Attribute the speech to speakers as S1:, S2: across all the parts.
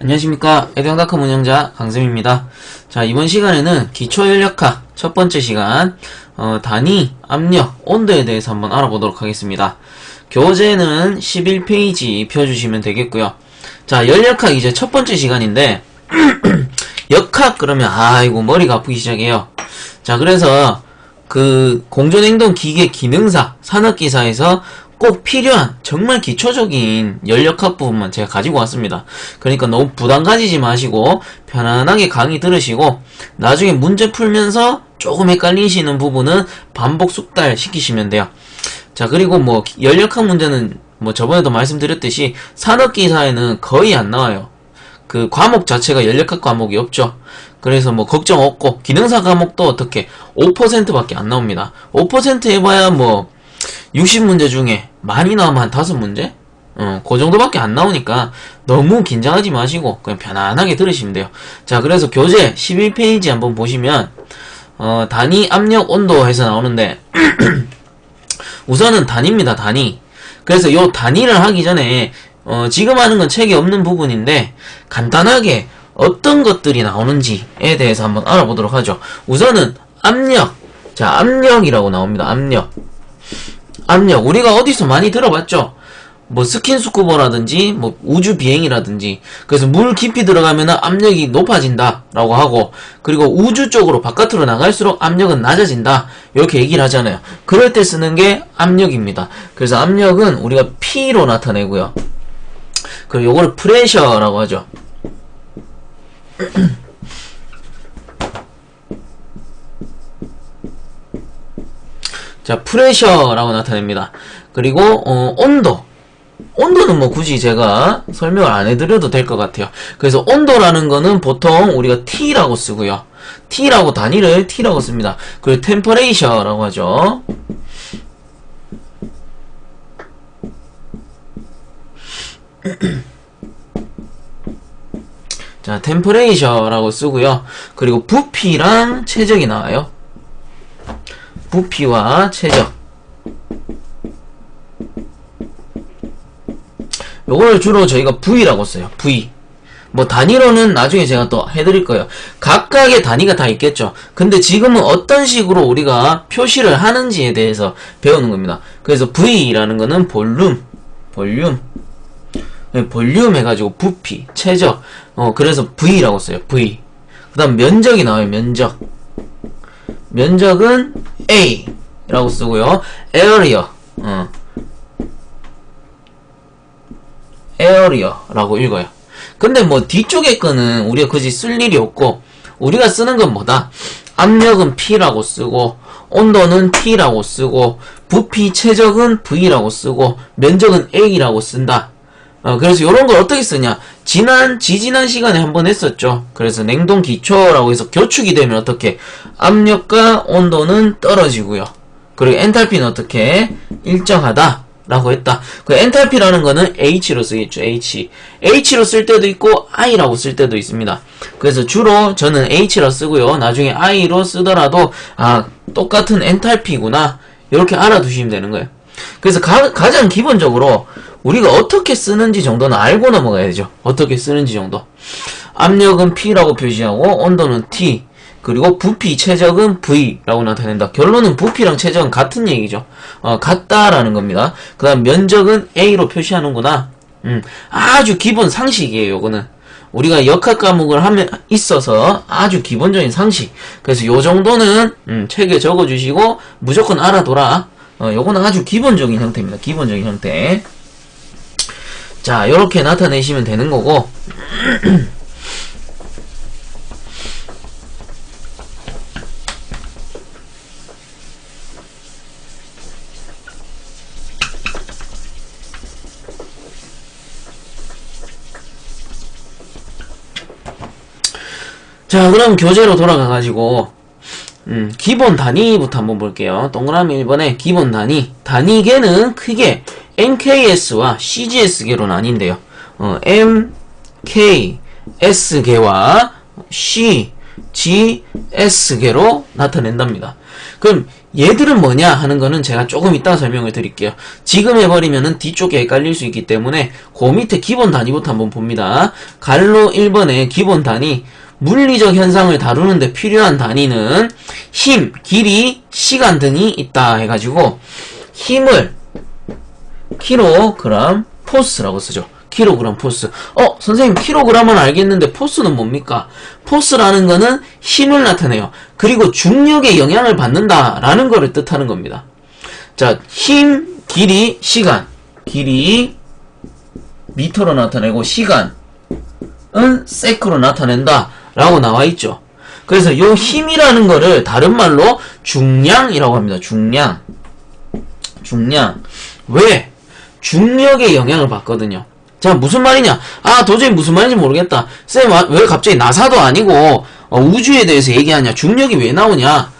S1: 안녕하십니까. 에듀앙닷컴 운영자 강쌤입니다. 자, 이번 시간에는 기초연력학 첫 번째 시간 단위, 압력, 온도에 대해서 한번 알아보도록 하겠습니다. 교재는 11페이지 펴주시면 되겠고요. 자, 연력학 이제 첫 번째 시간인데 역학 그러면 아이고 머리가 아프기 시작해요. 자, 그래서 그 공존행동기계 기능사, 산업기사에서 꼭 필요한 정말 기초적인 연력학 부분만 제가 가지고 왔습니다. 그러니까 너무 부담 가지지 마시고 편안하게 강의 들으시고 나중에 문제 풀면서 조금 헷갈리시는 부분은 반복 숙달 시키시면 돼요. 자, 그리고 뭐 연력학 문제는 뭐 저번에도 말씀드렸듯이 산업기사에는 거의 안 나와요. 그 과목 자체가 연력학 과목이 없죠. 그래서 뭐 걱정 없고 기능사 과목도 어떻게 5%밖에 안 나옵니다. 5% 해봐야 뭐 60문제 중에 많이 나오면 한 5문제? 그 정도밖에 안 나오니까 너무 긴장하지 마시고 그냥 편안하게 들으시면 돼요. 자, 그래서 교재 11페이지 한번 보시면 단위, 압력, 온도 해서 나오는데 우선은 단위입니다. 단위. 그래서 요 단위를 하기 전에 지금 하는 건 책에 없는 부분인데 간단하게 어떤 것들이 나오는지에 대해서 한번 알아보도록 하죠. 우선은 압력. 자, 압력이라고 나옵니다. 압력. 압력 우리가 어디서 많이 들어봤죠? 뭐 스킨스쿠버라든지 뭐 우주 비행이라든지. 그래서 물 깊이 들어가면 압력이 높아진다 라고 하고, 그리고 우주 쪽으로 바깥으로 나갈수록 압력은 낮아진다 이렇게 얘기를 하잖아요. 그럴 때 쓰는 게 압력입니다. 그래서 압력은 우리가 P로 나타내고요. 그리고 요거를 프레셔라고 하죠. 자, 프레셔라고 나타냅니다. 그리고 온도. 온도는 뭐 굳이 제가 설명을 안 해드려도 될 것 같아요. 그래서 온도라는 거는 보통 우리가 T라고 쓰고요. T라고 단위를 T라고 씁니다. 그리고 템퍼레이셔라고 하죠. 자, 템퍼레이셔라고 쓰고요. 그리고 부피랑 최적이 나와요. 부피와 최적. 요걸 주로 저희가 V라고 써요. V. 뭐 단위로는 나중에 제가 또 해드릴 거예요. 각각의 단위가 다 있겠죠. 근데 지금은 어떤 식으로 우리가 표시를 하는지에 대해서 배우는 겁니다. 그래서 V라는 거는 볼륨. 볼륨 해가지고 부피, 최적. 그래서 V라고 써요. V. 그 다음 면적이 나와요. 면적. 면적은 A 라고 쓰고요. area 라고 읽어요. 근데 뭐 뒤쪽에 거는 우리가 굳이 쓸 일이 없고, 우리가 쓰는 건 뭐다? 압력은 P라고 쓰고, 온도는 T라고 쓰고, 부피 최적은 V라고 쓰고, 면적은 A라고 쓴다. 그래서 요런 걸 어떻게 쓰냐? 지지난 시간에 한번 했었죠. 그래서 냉동 기초라고 해서 교축이 되면 어떻게? 압력과 온도는 떨어지고요. 그리고 엔탈피는 어떻게? 일정하다. 라고 했다. 그 엔탈피라는 거는 H로 쓰겠죠. H로 쓸 때도 있고, I라고 쓸 때도 있습니다. 그래서 주로 저는 H로 쓰고요. 나중에 I로 쓰더라도, 똑같은 엔탈피구나. 이렇게 알아두시면 되는 거예요. 그래서 가장 기본적으로, 우리가 어떻게 쓰는지 정도는 알고 넘어가야 되죠. 어떻게 쓰는지 정도. 압력은 P라고 표시하고 온도는 T, 그리고 부피, 최적은 V라고 나타낸다. 결론은 부피랑 최적은 같은 얘기죠. 같다라는 겁니다. 그 다음 면적은 A로 표시하는구나. 아주 기본 상식이에요. 요거는 우리가 역학 과목을 하면 있어서 아주 기본적인 상식. 그래서 요 정도는 책에 적어주시고 무조건 알아둬라. 요거는 아주 기본적인 형태입니다. 기본적인 형태. 자, 요렇게 나타내시면 되는 거고. 자, 그럼 교재로 돌아가가지고 기본 단위부터 한번 볼게요. 동그라미 1번에 기본 단위. 단위계는 크게 MKS와 CGS계로 나뉜대요. MKS계와 CGS계로 나타낸답니다. 그럼 얘들은 뭐냐 하는 거는 제가 조금 이따 설명을 드릴게요. 지금 해버리면은 뒤쪽에 헷갈릴 수 있기 때문에 그 밑에 기본 단위부터 한번 봅니다. 갈로 1번에 기본 단위, 물리적 현상을 다루는데 필요한 단위는 힘, 길이, 시간 등이 있다 해가지고 힘을 킬로그램 포스라고 쓰죠. 킬로그램 포스. 선생님 킬로그램은 알겠는데 포스는 뭡니까? 포스라는 거는 힘을 나타내요. 그리고 중력에 영향을 받는다라는 거를 뜻하는 겁니다. 자, 힘, 길이, 시간. 길이 미터로 나타내고 시간은 세크로 나타낸다 라고 나와 있죠. 그래서 요 힘이라는 거를 다른 말로 중량이라고 합니다. 중량. 왜? 중력에 영향을 받거든요. 자, 무슨 말이냐? 도저히 무슨 말인지 모르겠다. 쌤, 왜 갑자기 나사도 아니고 우주에 대해서 얘기하냐? 중력이 왜 나오냐?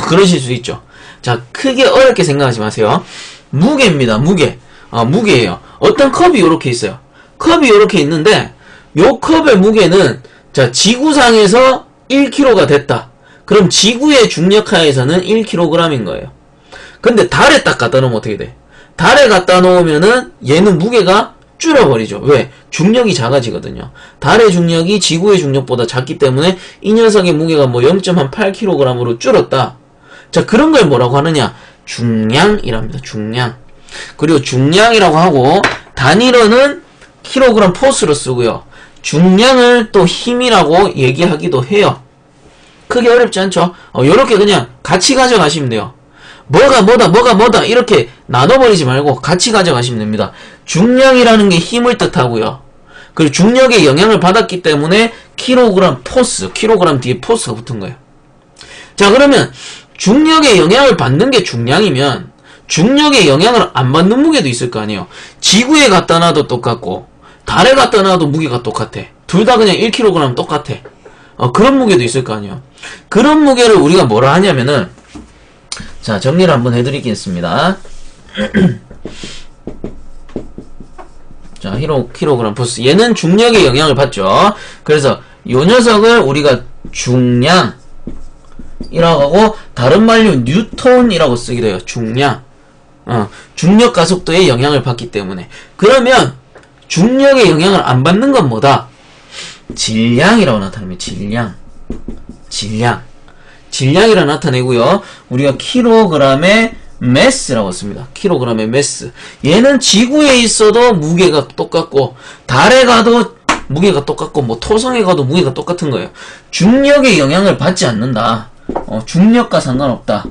S1: 그러실 수 있죠. 자, 크게 어렵게 생각하지 마세요. 무게입니다. 무게예요. 어떤 컵이 요렇게 있어요. 컵이 요렇게 있는데 요 컵의 무게는 자, 지구상에서 1kg가 됐다. 그럼 지구의 중력하에서는 1kg인 거예요. 근데 달에 딱 갖다 놓으면 어떻게 돼? 달에 갖다 놓으면은 얘는 무게가 줄어버리죠. 왜? 중력이 작아지거든요. 달의 중력이 지구의 중력보다 작기 때문에 이 녀석의 무게가 뭐 0.8kg으로 줄었다. 자, 그런 걸 뭐라고 하느냐? 중량이랍니다. 중량. 그리고 중량이라고 하고 단위로는 킬로그램 포스로 쓰고요. 중량을 또 힘이라고 얘기하기도 해요. 크게 어렵지 않죠? 요렇게 그냥 같이 가져가시면 돼요. 뭐가 이렇게 나눠버리지 말고 같이 가져가시면 됩니다. 중량이라는 게 힘을 뜻하고요. 그리고 중력에 영향을 받았기 때문에 킬로그램 포스, 킬로그램 뒤에 포스가 붙은 거예요. 자, 그러면 중력에 영향을 받는 게 중량이면 중력에 영향을 안 받는 무게도 있을 거 아니에요. 지구에 갖다 놔도 똑같고 달에 갖다 놔도 무게가 똑같아. 둘 다 그냥 1kg 똑같아. 그런 무게도 있을 거 아니에요. 그런 무게를 우리가 뭐라 하냐면은 자, 정리를 한번 해드리겠습니다. 자, 킬로그램 포스. 얘는 중력의 영향을 받죠. 그래서 요 녀석을 우리가 중량이라고 하고 다른 말로 뉴턴이라고 쓰기도 해요. 중량. 중력 가속도에 영향을 받기 때문에. 그러면 중력의 영향을 안 받는 건 뭐다? 질량이라고 나타냅니다. 질량이라 나타내고요. 우리가 킬로그램의 매스라고 씁니다. 킬로그램의 매스. 얘는 지구에 있어도 무게가 똑같고 달에 가도 무게가 똑같고 뭐 토성에 가도 무게가 똑같은 거예요. 중력의 영향을 받지 않는다. 중력과 상관없다.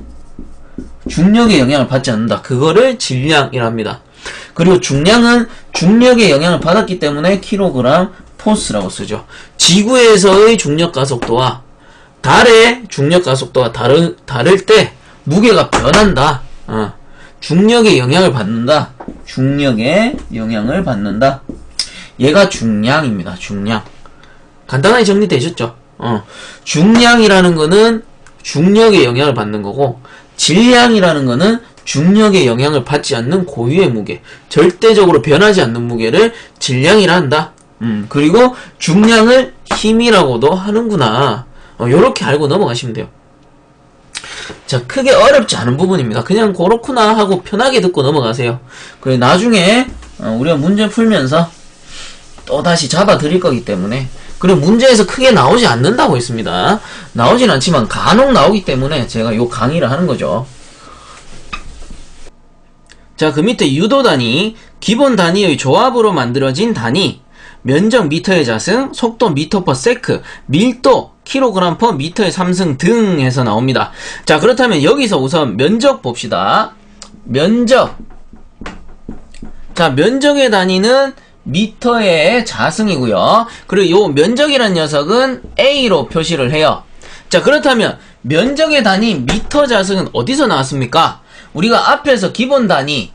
S1: 중력의 영향을 받지 않는다. 그거를 질량이랍니다. 그리고 중량은 중력의 영향을 받았기 때문에 킬로그램 포스라고 쓰죠. 지구에서의 중력 가속도와 달의 중력 가속도가 다를 때 무게가 변한다. 중력의 영향을 받는다. 중력의 영향을 받는다. 얘가 중량입니다. 중량. 간단하게 정리되셨죠? 중량이라는 거는 중력의 영향을 받는 거고 질량이라는 거는 중력의 영향을 받지 않는 고유의 무게, 절대적으로 변하지 않는 무게를 질량이라 한다. 그리고 중량을 힘이라고도 하는구나. 요렇게 알고 넘어가시면 돼요. 자, 크게 어렵지 않은 부분입니다. 그냥 그렇구나 하고 편하게 듣고 넘어가세요. 그리고 나중에 우리가 문제 풀면서 또 다시 잡아 드릴 거기 때문에. 그리고 문제에서 크게 나오지 않는다고 했습니다. 나오진 않지만 간혹 나오기 때문에 제가 요 강의를 하는 거죠. 자, 그 밑에 유도 단위, 기본 단위의 조합으로 만들어진 단위, 면적 미터의 자승, 속도 미터 퍼 세크, 밀도 킬로그램 퍼 미터의 3승 등 해서 나옵니다. 자, 그렇다면 여기서 우선 면적 봅시다. 면적. 자, 면적의 단위는 미터의 자승이고요. 그리고 요 면적이라는 녀석은 A로 표시를 해요. 자, 그렇다면 면적의 단위 미터 자승은 어디서 나왔습니까? 우리가 앞에서 기본 단위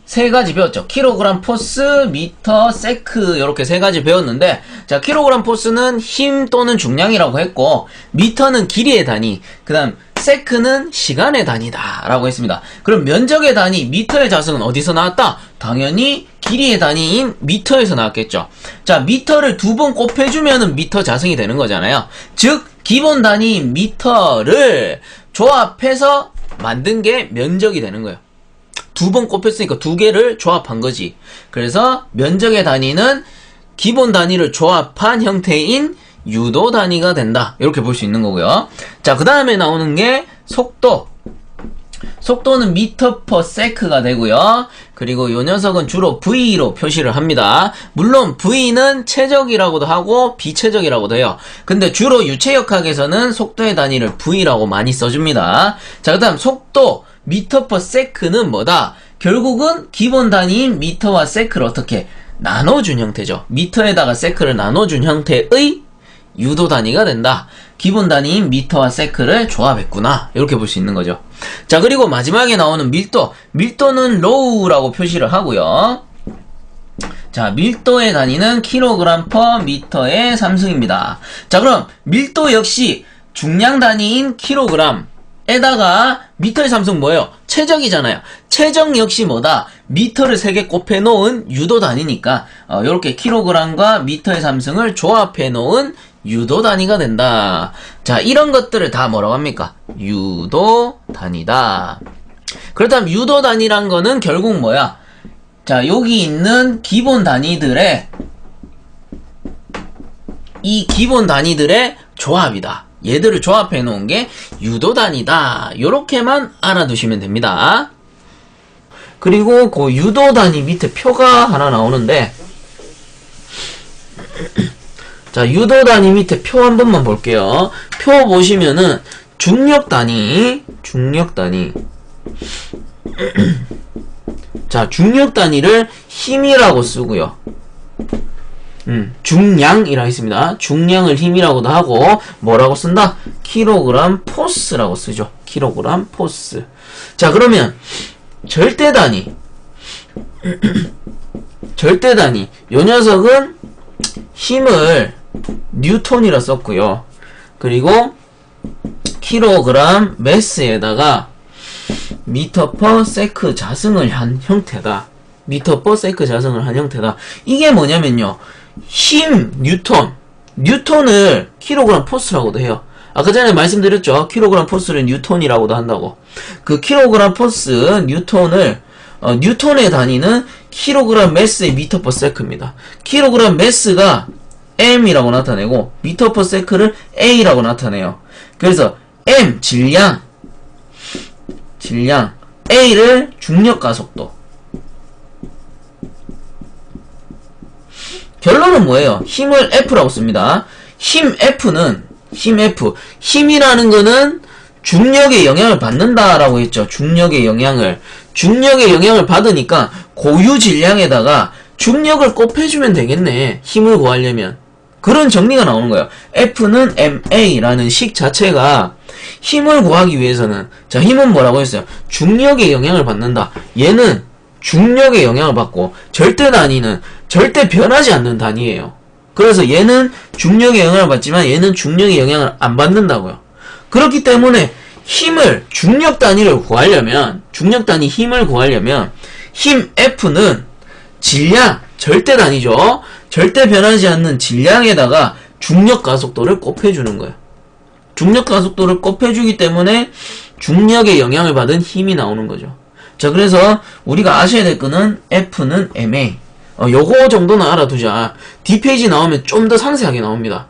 S1: 세 가지 배웠죠. 킬로그램 포스, 미터, 세크 이렇게 세 가지 배웠는데, 자, 킬로그램 포스는 힘 또는 중량이라고 했고, 미터는 길이의 단위, 그 다음 세크는 시간의 단위다 라고 했습니다. 그럼 면적의 단위 미터의 자승은 어디서 나왔다? 당연히 길이의 단위인 미터에서 나왔겠죠. 자, 미터를 두 번 곱해주면은 미터 자승이 되는 거잖아요. 즉 기본 단위 미터를 조합해서 만든 게 면적이 되는 거예요. 두 번 곱했으니까 두 개를 조합한 거지. 그래서 면적의 단위는 기본 단위를 조합한 형태인 유도 단위가 된다. 이렇게 볼 수 있는 거고요. 자, 그 다음에 나오는 게 속도. 속도는 미터 퍼 세크가 되고요. 그리고 이 녀석은 주로 V로 표시를 합니다. 물론 V는 최적이라고도 하고 비최적이라고도 해요. 근데 주로 유체역학에서는 속도의 단위를 V라고 많이 써줍니다. 자, 그 다음 속도 미터 퍼 세크는 뭐다? 결국은 기본 단위인 미터와 세크를 어떻게 나눠준 형태죠. 미터에다가 세크를 나눠준 형태의 유도 단위가 된다. 기본 단위인 미터와 세크를 조합했구나. 이렇게 볼 수 있는 거죠. 자, 그리고 마지막에 나오는 밀도. 밀도는 로우라고 표시를 하고요. 자, 밀도의 단위는 킬로그램 퍼 미터의 삼승입니다. 자, 그럼 밀도 역시 중량 단위인 킬로그램 에다가 미터의 삼승 뭐예요? 최적이잖아요. 최적 역시 뭐다? 미터를 3개 곱해 놓은 유도 단위니까 이렇게 킬로그램과 미터의 삼승을 조합해 놓은 유도 단위가 된다. 자, 이런 것들을 다 뭐라고 합니까? 유도 단위다. 그렇다면 유도 단위란 거는 결국 뭐야? 자, 여기 있는 기본 단위들의 이 기본 단위들의 조합이다. 얘들을 조합해 놓은 게 유도 단위다. 요렇게만 알아두시면 됩니다. 그리고 그 유도 단위 밑에 표가 하나 나오는데 자, 유도 단위 밑에 표 한 번만 볼게요. 표 보시면은 중력 단위 자, 중력 단위를 힘이라고 쓰고요. 중량이라 했습니다. 중량을 힘이라고도 하고 뭐라고 쓴다? 킬로그램 포스라고 쓰죠. 킬로그램 포스. 자, 그러면 절대 단위 절대 단위 요 녀석은 힘을 뉴턴이라 썼고요. 그리고 킬로그램 매스에다가 미터 퍼 세크 자승을 한 형태다. 미터 퍼 세크 자승을 한 형태다. 이게 뭐냐면요, 힘 뉴턴을 킬로그램 포스라고도 해요. 아까 전에 말씀드렸죠. 킬로그램 포스를 뉴턴이라고도 한다고. 그 킬로그램 포스 뉴턴을 뉴턴의 단위는 킬로그램 매스의 미터 퍼 세크입니다. 킬로그램 매스가 m이라고 나타내고 미터 퍼 세크를 a라고 나타내요. 그래서 m 질량 a를 중력 가속도. 결론은 뭐예요? 힘을 F라고 씁니다. 힘 힘이라는 거는 중력의 영향을 받는다라고 했죠. 중력의 영향을 받으니까 고유 질량에다가 중력을 곱해주면 되겠네. 힘을 구하려면. 그런 정리가 나오는 거예요. F는 MA라는 식 자체가 힘을 구하기 위해서는, 자, 힘은 뭐라고 했어요? 중력의 영향을 받는다. 얘는 중력의 영향을 받고, 절대 단위는 절대 변하지 않는 단위예요. 그래서 얘는 중력의 영향을 받지만 얘는 중력의 영향을 안 받는다고요. 그렇기 때문에 힘을, 중력 단위를 구하려면, 중력 단위 힘을 구하려면 힘 F는 질량, 절대 단위죠. 절대 변하지 않는 질량에다가 중력 가속도를 곱해주는 거예요. 중력 가속도를 곱해주기 때문에 중력의 영향을 받은 힘이 나오는 거죠. 자, 그래서 우리가 아셔야 될 거는 F는 MA. 요거 정도는 알아두자. D페이지 나오면 좀 더 상세하게 나옵니다.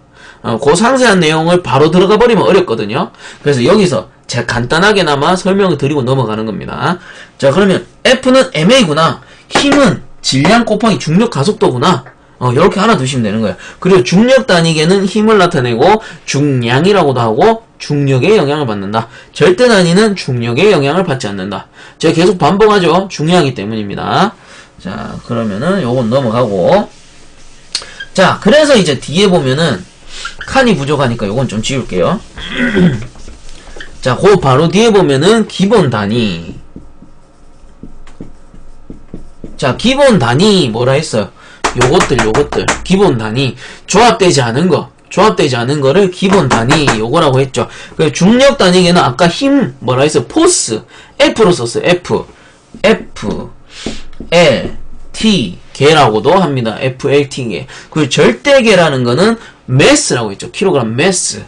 S1: 그 상세한 내용을 바로 들어가 버리면 어렵거든요. 그래서 여기서 제가 간단하게나마 설명을 드리고 넘어가는 겁니다. 자, 그러면 F는 MA구나. 힘은 질량 곱하기 중력 가속도구나. 이렇게 알아두시면 되는 거예요. 그리고 중력 단위계는 힘을 나타내고 중량이라고도 하고 중력의 영향을 받는다. 절대 단위는 중력의 영향을 받지 않는다. 제가 계속 반복하죠. 중요하기 때문입니다. 자, 그러면은 요건 넘어가고, 자, 그래서 이제 뒤에 보면은 칸이 부족하니까 요건 좀 지울게요. 자, 그 바로 뒤에 보면은 기본 단위. 자, 기본 단위 뭐라 했어요? 요것들 기본 단위 조합되지 않은 거를 기본 단위 요거라고 했죠. 그 중력 단위계는 아까 힘 뭐라 했어요? 포스 F로 썼어요. F L T 계라고도 합니다. FLT 계. 그리고 절대계라는 거는 매스라고 했죠. 킬로그램 매스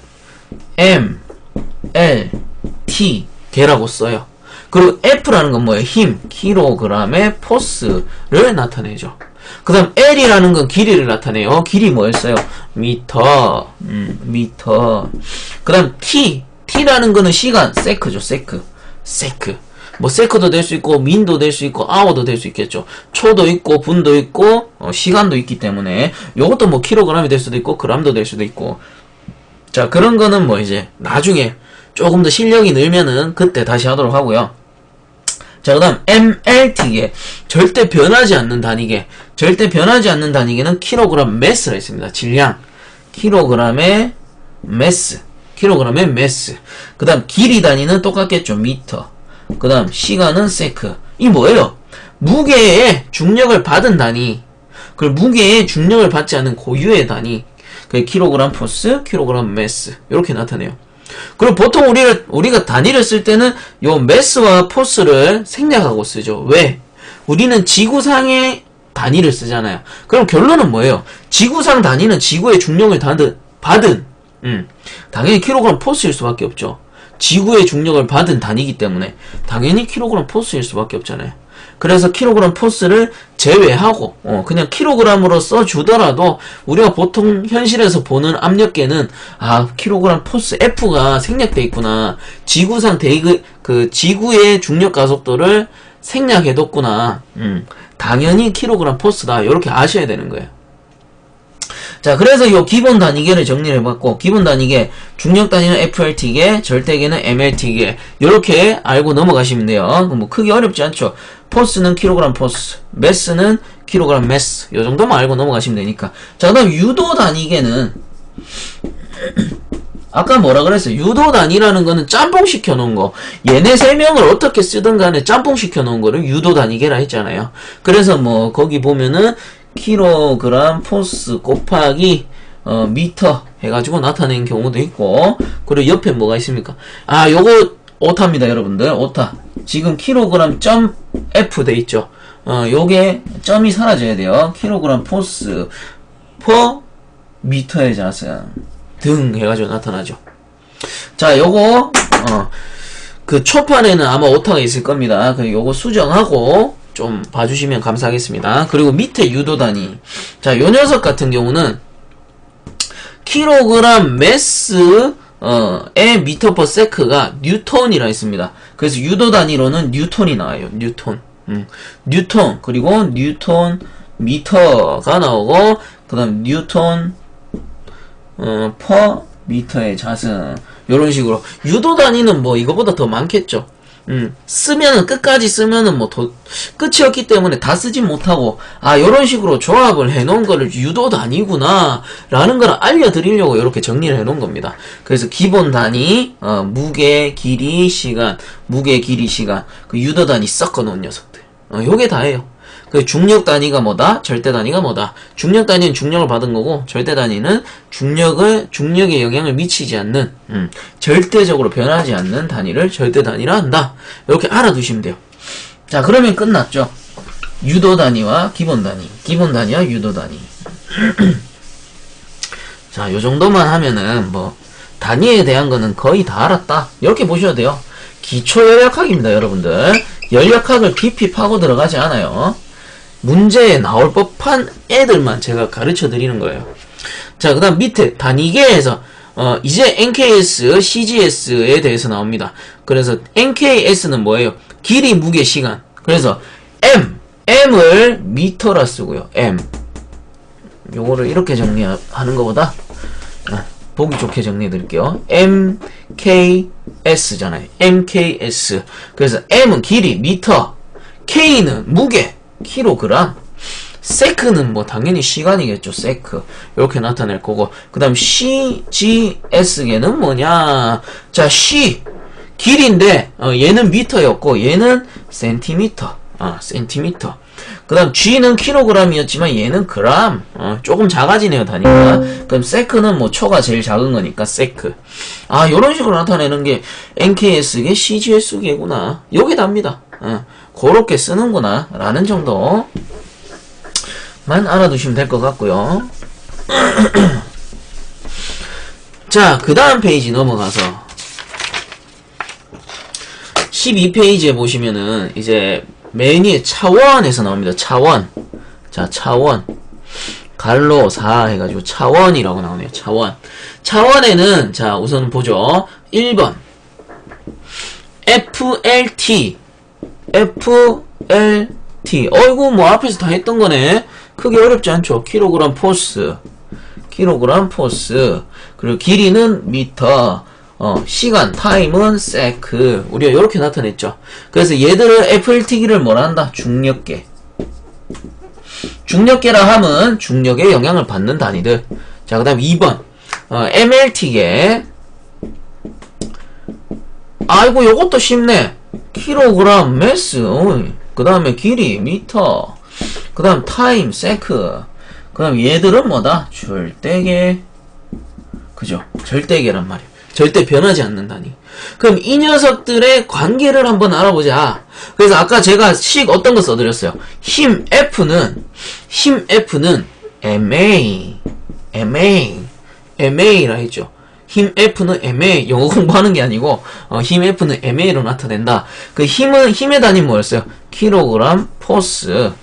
S1: M L T 계라고 써요. 그리고 F라는 건 뭐예요? 힘, 킬로그램의 포스를 나타내죠. 그 다음 L이라는 건 길이를 나타내요. 길이 뭐였어요? 미터. 그 다음 T라는 거는 시간, 세크죠, 세크. 뭐 세크도 될 수 있고 민도 될 수 있고 아워도 될 수 있겠죠. 초도 있고 분도 있고 시간도 있기 때문에 요것도 뭐 킬로그램이 될 수도 있고 그램도 될 수도 있고. 자, 그런 거는 뭐 이제 나중에 조금 더 실력이 늘면은 그때 다시 하도록 하고요. 자, 그 다음 MLT계, 절대 변하지 않는 단위계. 절대 변하지 않는 단위계는 킬로그램 매스라 있습니다. 질량, 킬로그램의 매스. 그 다음 길이 단위는 똑같겠죠. 미터. 그 다음 시간은 세크. 이 뭐예요? 무게의 중력을 받은 단위, 그리고 무게의 중력을 받지 않는 고유의 단위, 그 킬로그램 포스, 킬로그램 매스, 이렇게 나타내요. 그리고 보통 우리가 단위를 쓸 때는 요 매스와 포스를 생략하고 쓰죠. 왜? 우리는 지구상의 단위를 쓰잖아요. 그럼 결론은 뭐예요? 지구상 단위는 지구의 중력을 받은 당연히 킬로그램 포스일 수밖에 없죠. 지구의 중력을 받은 단위이기 때문에 당연히 킬로그램 포스일 수밖에 없잖아요. 그래서 킬로그램 포스를 제외하고 그냥 킬로그램으로 써주더라도 우리가 보통 현실에서 보는 압력계는 킬로그램 포스 F가 생략돼 있구나, 지구상 그 지구의 중력 가속도를 생략해뒀구나, 당연히 킬로그램 포스다, 이렇게 아셔야 되는 거예요. 자, 그래서 이 기본 단위계를 정리를 해봤고, 기본 단위계, 중력 단위는 FLT계, 절대계는 MLT계, 이렇게 알고 넘어가시면 돼요. 뭐 크게 어렵지 않죠. 포스는 킬로그램 포스, 매스는 킬로그램 매스, 이 정도만 알고 넘어가시면 되니까. 자, 그 다음 유도 단위계는 아까 뭐라 그랬어요? 유도 단위라는 거는 짬뽕 시켜 놓은 거. 얘네 세 명을 어떻게 쓰든 간에 짬뽕 시켜 놓은 거를 유도 단위계라 했잖아요. 그래서 뭐 거기 보면은 킬로그램 포스 곱하기 미터 해가지고 나타낸 경우도 있고, 그리고 옆에 뭐가 있습니까? 요거 오타입니다, 여러분들. 오타. 지금 킬로그램 점 F 돼 있죠. 요게 점이 사라져야 돼요. 킬로그램 포스 퍼 미터의 자승 등 해가지고 나타나죠. 자, 요거 그 초판에는 아마 오타가 있을 겁니다. 요거 수정하고 좀 봐주시면 감사하겠습니다. 그리고 밑에 유도 단위. 자, 요 녀석 같은 경우는 킬로그램 매스 에 미터 퍼 세크가 뉴턴이라 있습니다. 그래서 유도 단위로는 뉴턴이 나와요. 뉴턴. 뉴턴, 그리고 뉴턴 미터가 나오고, 그 다음 뉴턴 퍼 미터의 자승, 요런 식으로. 유도 단위는 뭐 이거보다 더 많겠죠. 쓰면은, 끝까지 쓰면은 뭐 더, 끝이 없기 때문에 다 쓰진 못하고, 요런 식으로 조합을 해놓은 거를 유도 단위구나, 라는 걸 알려드리려고 이렇게 정리를 해놓은 겁니다. 그래서 기본 단위, 무게, 길이, 시간, 무게, 길이, 시간, 그 유도 단위 섞어 놓은 녀석들. 요게 다예요. 그 중력 단위가 뭐다? 절대 단위가 뭐다? 중력 단위는 중력을 받은 거고, 절대 단위는 중력에 영향을 미치지 않는, 절대적으로 변하지 않는 단위를 절대 단위라 한다. 이렇게 알아두시면 돼요. 자, 그러면 끝났죠. 유도 단위와 기본 단위, 기본 단위와 유도 단위. 자, 요 정도만 하면은 뭐 단위에 대한 거는 거의 다 알았다, 이렇게 보셔도 돼요. 기초 열역학입니다, 여러분들. 열역학을 깊이 파고 들어가지 않아요. 문제에 나올 법한 애들만 제가 가르쳐 드리는 거예요. 자, 그 다음 밑에 단위계에서 이제 NKS, CGS에 대해서 나옵니다. 그래서 NKS는 뭐예요? 길이, 무게, 시간. 그래서 M을 미터라 쓰고요. M. 요거를 이렇게 정리하는 것보다 보기 좋게 정리해 드릴게요. MKS잖아요. MKS. 그래서 M은 길이, 미터. K는 무게, 킬로그램. 세크는 뭐 당연히 시간이겠죠. 세크. 이렇게 나타낼 거고. 그 다음 CGS계는 뭐냐. 자, C. 길인데, 얘는 미터였고, 얘는 센티미터. 센티미터. 그 다음 G는 킬로그램이었지만 얘는 그램. 조금 작아지네요, 단위가. 그럼 세크는 뭐 초가 제일 작은 거니까 세크. 요런 식으로 나타내는 게 NKS계, CGS계구나. 요게 답니다. 그렇게 쓰는구나 라는 정도만 알아두시면 될 것 같고요. 자, 그 다음 페이지 넘어가서 12페이지에 보시면은 이제 맨 위에 차원에서 나옵니다. 차원. 자, 차원. 갈로 4 해가지고 차원이라고 나오네요. 차원. 차원에는 자, 우선 보죠. 1번. FLT. FLT. 어이구, 뭐 앞에서 다 했던 거네. 크게 어렵지 않죠. 킬로그램 포스. 킬로그램 포스. 그리고 길이는 미터. 시간, 타임은 세크. 우리가 이렇게 나타냈죠. 그래서 얘들을 FLT기를 뭐라 한다? 중력계. 중력계라 함은 중력에 영향을 받는 단위들. 자, 그 다음 2번. MLT계. 아이고, 요것도 쉽네. 킬로그램, 매스. 그 다음에 길이, 미터. 그 다음 타임, 세크. 그 다음 얘들은 뭐다? 절대계. 그죠? 절대계란 말이에요. 절대 변하지 않는 단위. 그럼 이 녀석들의 관계를 한번 알아보자. 그래서 아까 제가 식 어떤 거 써드렸어요. 힘 F는 MA라 했죠. 힘 F는 MA, 영어 공부하는 게 아니고, 힘 F는 MA로 나타낸다. 그 힘의 단위 뭐였어요? 킬로그램 포스.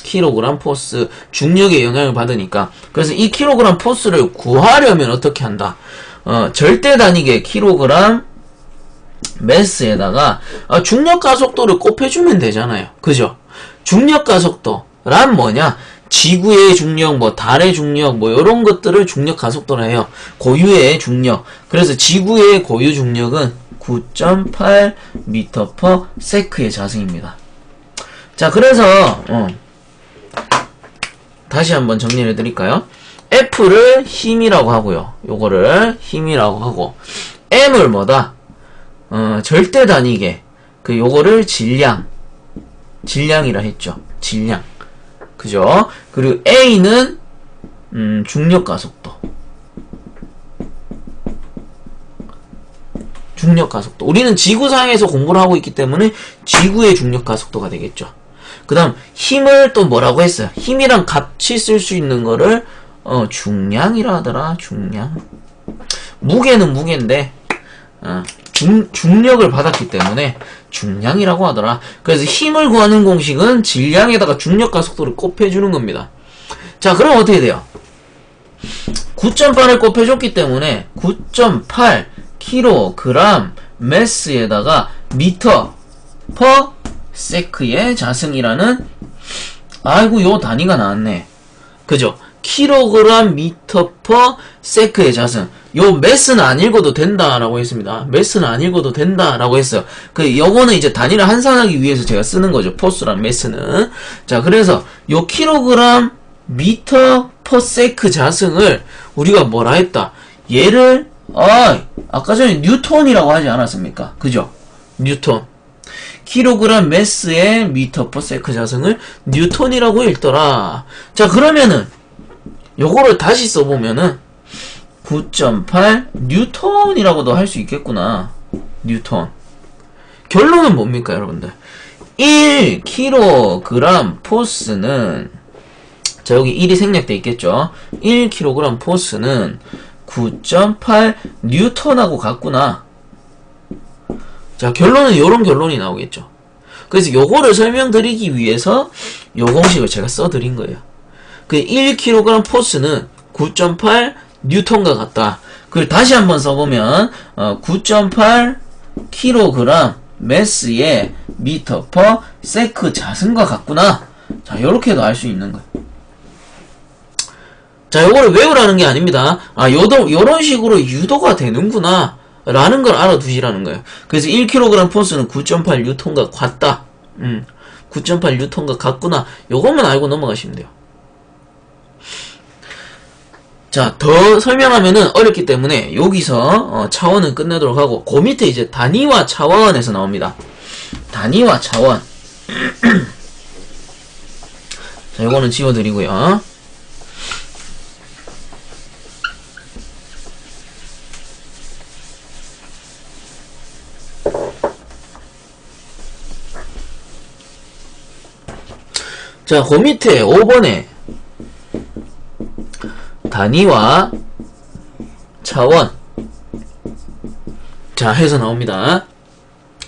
S1: 킬로그램 포스. 중력의 영향을 받으니까. 그래서 이 킬로그램 포스를 구하려면 어떻게 한다? 절대 단위계 킬로그램 매스에다가 중력 가속도를 곱해주면 되잖아요. 그죠? 중력 가속도란 뭐냐? 지구의 중력, 뭐 달의 중력, 뭐 이런 것들을 중력 가속도라 해요. 고유의 중력. 그래서 지구의 고유 중력은 9.8 m/s의 자승입니다. 자, 그래서 다시 한번 정리를 해드릴까요? F를 힘이라고 하고요. 요거를 힘이라고 하고, M을 뭐다? 절대 단위계. 요거를 질량이라 했죠. 질량. 그죠? 그리고 A는, 중력 가속도. 중력 가속도. 우리는 지구상에서 공부를 하고 있기 때문에 지구의 중력 가속도가 되겠죠. 그 다음, 힘을 또 뭐라고 했어요? 힘이랑 같이 쓸 수 있는 거를 중량이라 하더라. 중량. 무게는 무게인데 중력을 받았기 때문에 중량이라고 하더라. 그래서 힘을 구하는 공식은 질량에다가 중력 가속도를 곱해주는 겁니다. 자, 그럼 어떻게 돼요? 9.8을 곱해줬기 때문에 9.8 kg 매스에다가 미터 퍼 세크의 자승이라는, 아이고, 요 단위가 나왔네. 그죠? 킬로그램 미터 퍼 세크의 자승. 요 매스는 안 읽어도 된다라고 했습니다. 매스는 안 읽어도 된다라고 했어요. 요거는 이제 단위를 환산하기 위해서 제가 쓰는 거죠. 포스랑 매스는. 자, 그래서 요 킬로그램 미터 퍼 세크 자승을 우리가 뭐라 했다? 얘를 아까 전에 뉴턴이라고 하지 않았습니까? 그죠? 뉴턴. 킬로그램 매스의 미터 퍼 세크 자승을 뉴턴이라고 읽더라. 자, 그러면은 요거를 다시 써보면은 9.8 뉴턴이라고도 할 수 있겠구나. 뉴턴. 결론은 뭡니까, 여러분들? 1kg 포스는, 자, 여기 1이 생략돼 있겠죠? 1kg 포스는 9.8 뉴턴하고 같구나. 자, 결론은 요런 결론이 나오겠죠. 그래서 요거를 설명드리기 위해서 요 공식을 제가 써드린 거예요. 1kg 포스는 9.8 뉴턴과 같다. 그걸 다시 한번 써보면 9.8 kg 매스의 미터 퍼 세크 자승과 같구나. 자, 요렇게도 알 수 있는 거예요. 자, 요거를 외우라는 게 아닙니다. 요런 식으로 유도가 되는구나 라는 걸 알아두시라는 거예요. 그래서 1kg 포스는 9.8 뉴턴과 같다. 9.8 뉴턴과 같구나. 요것만 알고 넘어가시면 돼요. 자, 더 설명하면은 어렵기 때문에 여기서 차원은 끝내도록 하고, 그 밑에 이제 단위와 차원에서 나옵니다. 단위와 차원. 자, 요거는 지워드리고요. 자, 그 밑에 5번에 단위와 차원. 자, 해서 나옵니다.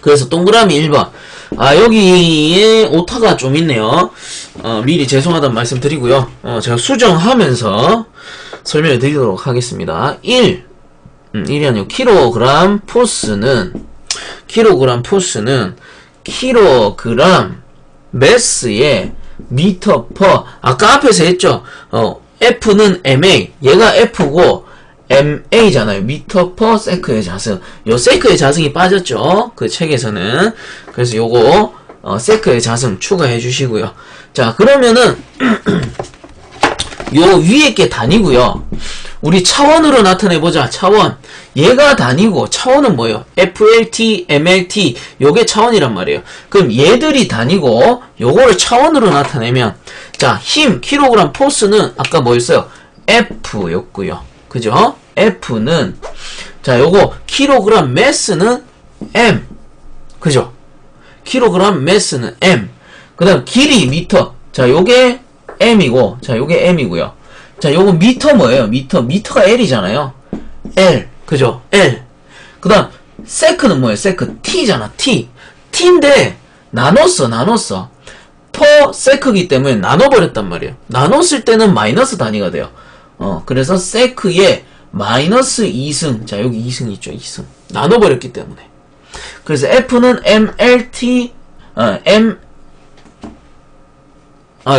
S1: 그래서 동그라미 1번. 아, 여기에 오타가 좀 있네요. 미리 죄송하다는 말씀 드리고요. 제가 수정하면서 설명을 드리도록 하겠습니다. 1이 아니고, 킬로그램 포스는 킬로그램 매스에 미터 퍼, 아까 앞에서 했죠. F는 MA, 얘가 F고, MA잖아요. 미터 퍼 세크의 자승. 요 세크의 자승이 빠졌죠. 그 책에서는. 그래서 요거, 세크의 자승 추가해 주시고요. 자, 그러면은, 요 위에 게 단위고요. 우리 차원으로 나타내보자. 차원. 얘가 단위고, 차원은 뭐예요? FLT, MLT, 요게 차원이란 말이에요. 그럼 얘들이 단위고, 요거를 차원으로 나타내면, 자, 힘, 킬로그램 포스는 아까 뭐였어요? F였고요. 그죠? F는, 자, 요거, 킬로그램 매스는 M. 그죠? 킬로그램 매스는 M. 그 다음, 길이, 미터. 자, 요게 M이고, 자, 요게 M이고요. 자, 요거 미터 뭐예요? 미터가 L이잖아요. L. 그죠? L. 그 다음, 세크는 뭐예요? 세크. T잖아, T. T인데, 나눴어. 퍼 세크기 때문에 나눠버렸단 말이에요. 나눴을 때는 마이너스 단위가 돼요. 그래서 세크에 마이너스 2승. 자, 여기 2승 있죠, 2승. 나눠버렸기 때문에. 그래서 F는 MLT,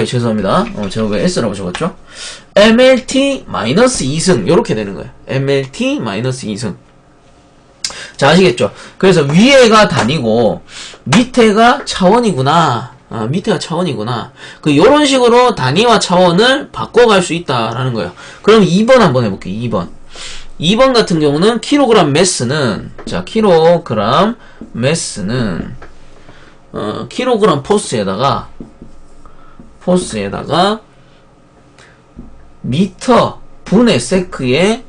S1: 죄송합니다. 제가 왜 S라고 적었죠? MLT 마이너스 2승. 요렇게 되는 거예요. MLT 마이너스 2승. 자, 아시겠죠? 그래서 위에가 단위고, 밑에가 차원이구나. 밑에가 차원이구나. 요런 식으로 단위와 차원을 바꿔갈 수 있다라는 거예요. 그럼 2번 한번 해볼게요. 2번 같은 경우는 킬로그램 매스는, 자, 킬로그램 매스는, 킬로그램 포스에다가 미터 분의 세크의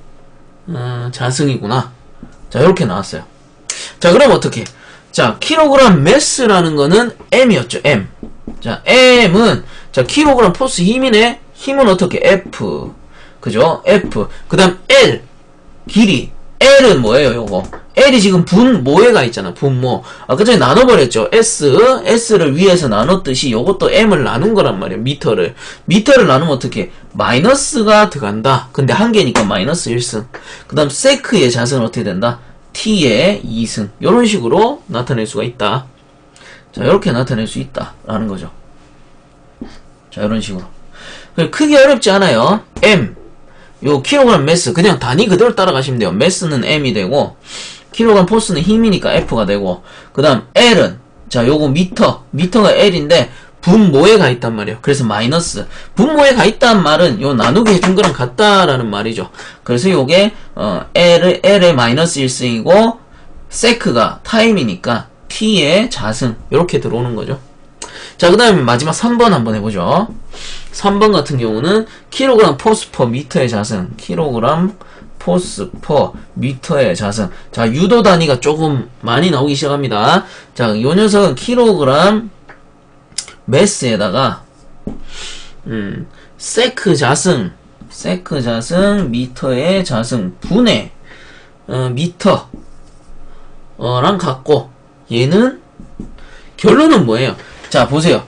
S1: 자승이구나. 자, 이렇게 나왔어요. 자, 그럼 어떻게? 자, 킬로그램 매스라는 거는 M이었죠, M. 자, M은, 자, 킬로그램 포스 힘이네. 힘은 어떻게? F. 그죠? F. 그 다음, L. 길이. L은 뭐예요, 요거? L이 지금 분모에가 있잖아, 분모. 아까 전에 나눠버렸죠? S를 위에서 나눴듯이 요것도 M을 나눈 거란 말이에요, 미터를. 미터를 나누면 어떻게? 마이너스가 들어간다. 근데 한 개니까 마이너스 1승. 그 다음, 세크의 자승은 어떻게 된다? T의 2승. 요런 식으로 나타낼 수가 있다. 자, 요렇게 나타낼 수 있다. 라는 거죠. 자, 요런 식으로. 크게 어렵지 않아요. M. 요 킬로그램 매스 그냥 단위 그대로 따라가시면 돼요. 매스는 M이 되고 킬로그램 포스는 힘이니까 F가 되고 그 다음 L은 자 요거 미터가 L인데 분모에 가 있단 말이에요. 그래서 마이너스 분모에 가 있다는 말은 요 나누기 해준 거랑 같다라는 말이죠. 그래서 요게 L의 마이너스 1승이고 세크가 타임이니까 T의 자승 요렇게 들어오는 거죠. 자, 그 다음에 마지막 3번 한번 해보죠. 3번 같은 경우는 킬로그램 포스 퍼 미터의 자승. 킬로그램 포스 퍼 미터의 자승. 자, 유도 단위가 조금 많이 나오기 시작합니다. 자, 요 녀석은 킬로그램 매스에다가 세크 자승 미터의 자승 분의 미터랑 같고 얘는 결론은 뭐예요? 자, 보세요.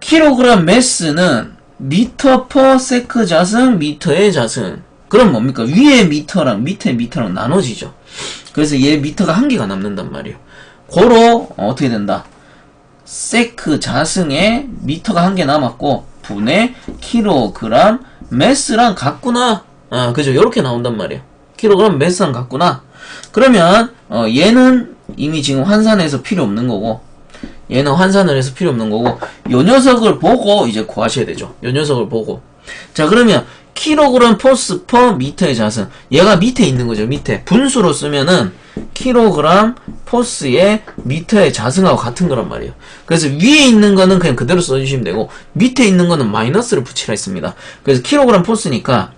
S1: 킬로그램 매스는 미터 퍼 세크 자승, 미터의 자승. 그럼 뭡니까? 위에 미터랑 밑에 미터랑 나눠지죠. 그래서 얘 미터가 한 개가 남는단 말이에요. 고로 어떻게 된다? 세크 자승에 미터가 한 개 남았고 분의 킬로그램 매스랑 같구나. 그죠? 요렇게 나온단 말이에요. 킬로그램 매스랑 같구나. 그러면 얘는 이미 지금 환산해서 필요 없는 거고 얘는 환산을 해서 필요 없는 거고 요 녀석을 보고 이제 구하셔야 되죠. 요 녀석을 보고 자 그러면 킬로그램 포스 퍼 미터의 자승 얘가 밑에 있는 거죠. 밑에 분수로 쓰면은 킬로그램 포스의 미터의 자승하고 같은 거란 말이에요. 그래서 위에 있는 거는 그냥 그대로 써주시면 되고 밑에 있는 거는 마이너스를 붙이라 했습니다. 그래서 킬로그램 포스니까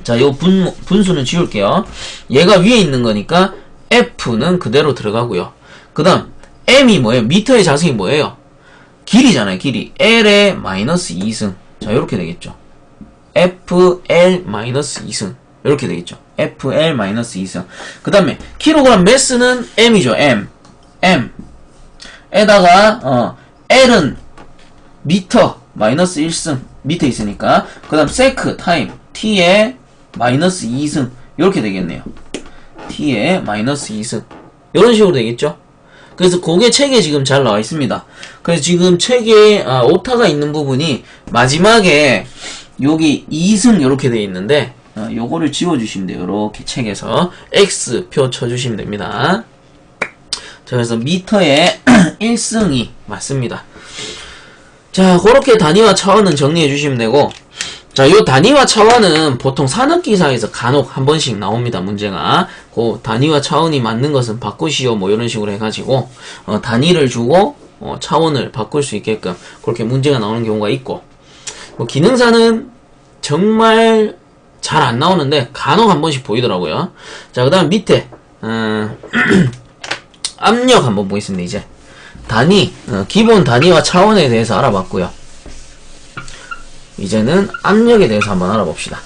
S1: 자 요 분수는 지울게요. 얘가 위에 있는 거니까 F는 그대로 들어가고요. 그 다음 M이 뭐예요? 미터의 자승이 뭐예요? 길이잖아요, 길이. L의 마이너스 2승. 자, 요렇게 되겠죠. FL 마이너스 2승. 요렇게 되겠죠. FL 마이너스 2승. 그 다음에, 킬로그램 매스는 M이죠, M. m 에다가 l은 미터 마이너스 1승 밑에 있으니까 그 다음 세크 타임 t에 마이너스 2승 이렇게 되겠네요. t에 마이너스 2승 이런 식으로 되겠죠. 그래서 그게 책에 지금 잘 나와 있습니다. 그래서 지금 책에 오타가 있는 부분이 마지막에 여기 2승 이렇게 되어 있는데 요거를 지워주시면 돼요. 이렇게 책에서 X 표 쳐주시면 됩니다. 자, 그래서 미터에 1승이 맞습니다. 자, 그렇게 단위와 차원은 정리해 주시면 되고, 자, 요 단위와 차원은 보통 산업기사에서 간혹 한 번씩 나옵니다, 문제가. 그 단위와 차원이 맞는 것은 바꾸시오, 뭐 이런 식으로 해가지고, 단위를 주고, 차원을 바꿀 수 있게끔 그렇게 문제가 나오는 경우가 있고, 뭐 기능사는 정말 잘 안 나오는데 간혹 한 번씩 보이더라고요. 자, 그 다음 밑에, 압력 한번 보겠습니다, 이제. 단위, 기본 단위와 차원에 대해서 알아봤고요. 이제는 압력에 대해서 한번 알아봅시다.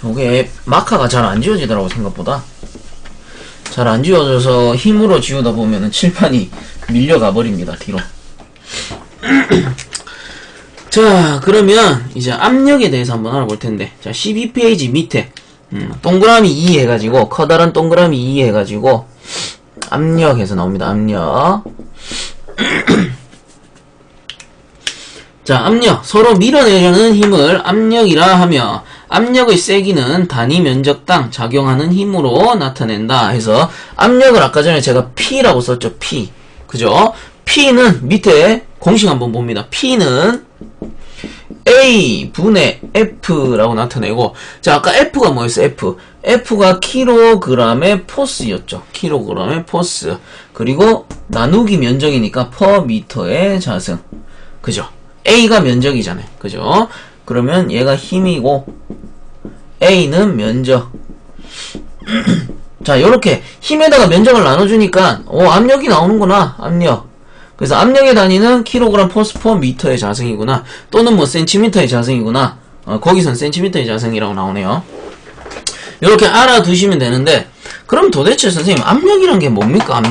S1: 이게 마카가 잘 안 지워지더라고, 생각보다. 잘 안 지워져서 힘으로 지우다 보면은 칠판이 밀려가 버립니다, 뒤로. 자, 그러면 이제 압력에 대해서 한번 알아볼 텐데, 자, 12페이지 밑에 동그라미 2 해가지고, 커다란 동그라미 2 해가지고 압력에서 나옵니다. 압력. 자, 압력. 서로 밀어내려는 힘을 압력이라 하며, 압력의 세기는 단위 면적당 작용하는 힘으로 나타낸다 해서, 압력을 아까 전에 제가 P라고 썼죠. P. 그죠? P는 밑에 공식 한번 봅니다. P는 A 분의 F라고 나타내고, 자, 아까 F가 뭐였어? F가 킬로그램의 포스였죠. 킬로그램의 포스. 그리고 나누기 면적이니까 퍼 미터의 자승. 그죠? A가 면적이잖아요. 그죠? 그러면 얘가 힘이고 A는 면적. 자, 요렇게 힘에다가 면적을 나눠주니까 압력이 나오는구나. 압력. 그래서 압력의 단위는 킬로그램 포스 퍼 미터의 자승이구나. 또는 뭐 센티미터의 자승이구나. 거기선 센티미터의 자승이라고 나오네요. 이렇게 알아두시면 되는데, 그럼 도대체 선생님 압력이란 게 뭡니까?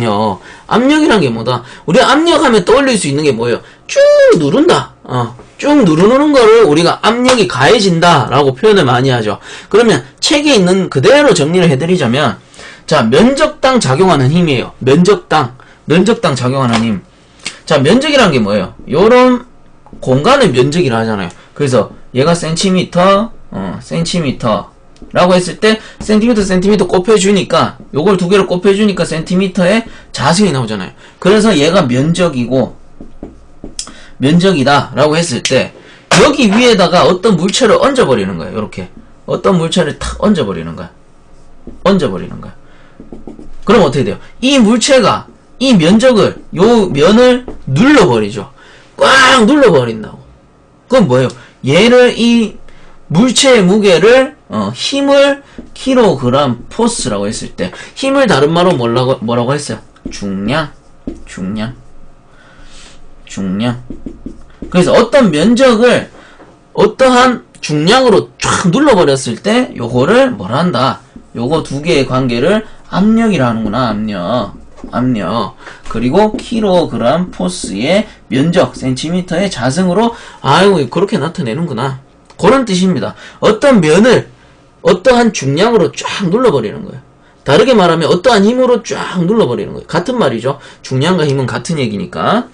S1: 압력이란 게 뭐다? 우리 압력하면 떠올릴 수 있는 게 뭐예요? 쭉 누른다. 쭉 누르는 거를 우리가 압력이 가해진다 라고 표현을 많이 하죠. 그러면 책에 있는 그대로 정리를 해드리자면, 자, 면적당 작용하는 힘이에요. 면적당 작용하는 힘. 자, 면적이란 게 뭐예요? 요런 공간을 면적이라 하잖아요. 그래서 얘가 센티미터 라고 했을 때 센티미터 곱해주니까, 요걸 두 개를 곱해주니까 센티미터의 자승이 나오잖아요. 그래서 얘가 면적이다 라고 했을 때, 여기 위에다가 어떤 물체를 얹어버리는 거예요. 요렇게 어떤 물체를 탁 얹어버리는 거야. 그럼 어떻게 돼요? 이 물체가 이 면적을, 요 면을 눌러버리죠. 꽉 눌러버린다고. 그건 뭐예요? 얘를, 이 물체의 무게를, 힘을 킬로그램 포스라고 했을 때, 힘을 다른 말로 뭐라고 했어요? 중량. 그래서 어떤 면적을 어떠한 중량으로 쫙 눌러버렸을 때, 요거를 뭐라 한다? 요거 두 개의 관계를 압력이라 하는구나, 압력. 그리고 킬로그램 포스의 면적, 센티미터의 자승으로, 아이고, 그렇게 나타내는구나. 그런 뜻입니다. 어떤 면을 어떠한 중량으로 쫙 눌러버리는 거예요. 다르게 말하면 어떠한 힘으로 쫙 눌러버리는 거예요. 같은 말이죠. 중량과 힘은 같은 얘기니까.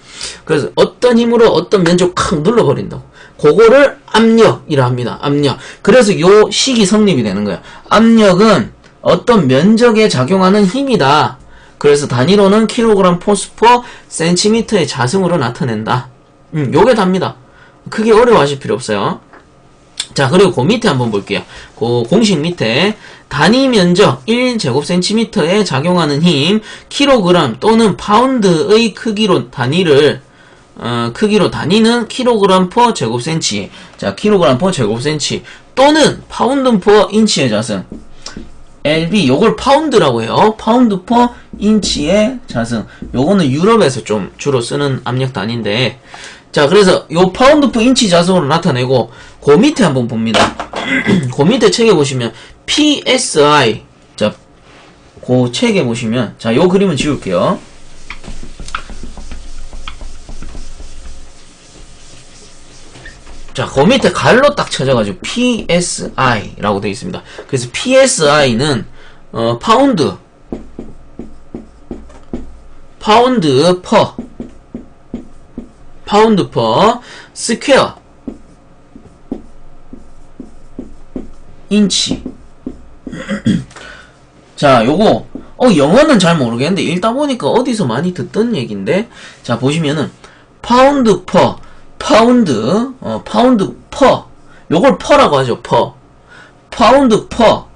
S1: 그래서 어떤 힘으로 어떤 면적 팍 눌러버린다고. 그거를 압력이라 합니다. 압력. 그래서 요 식이 성립이 되는 거예요. 압력은 어떤 면적에 작용하는 힘이다. 그래서 단위로는 킬로그램 포스 퍼 센티미터의 자승으로 나타낸다. 요게 답니다. 크게 어려워하실 필요 없어요. 자, 그리고 그 밑에 한번 볼게요. 그 공식 밑에 단위 면적 1제곱센티미터에 작용하는 힘 킬로그램 또는 파운드의 크기로 단위는 킬로그램 퍼 제곱센치. 자, 킬로그램 퍼 제곱센치 또는 파운드 퍼 인치의 자승. LB, 요걸 파운드라고 해요. 파운드 퍼 인치의 자승. 요거는 유럽에서 좀 주로 쓰는 압력 단위인데, 자, 그래서 요 파운드 퍼 인치 자석으로 나타내고 그 밑에 한번 봅니다. 그 밑에 책에 보시면 PSI, 자, 그 책에 보시면, 자, 요 그림은 지울게요. 자, 그 밑에 갈로 딱 쳐져가지고 PSI라고 되어 있습니다. 그래서 PSI는 파운드 퍼 스퀘어 인치. 자, 요거 영어는 잘 모르겠는데 읽다 보니까 어디서 많이 듣던 얘기인데, 자, 보시면은 파운드 퍼 요걸 퍼라고 하죠. 파운드 퍼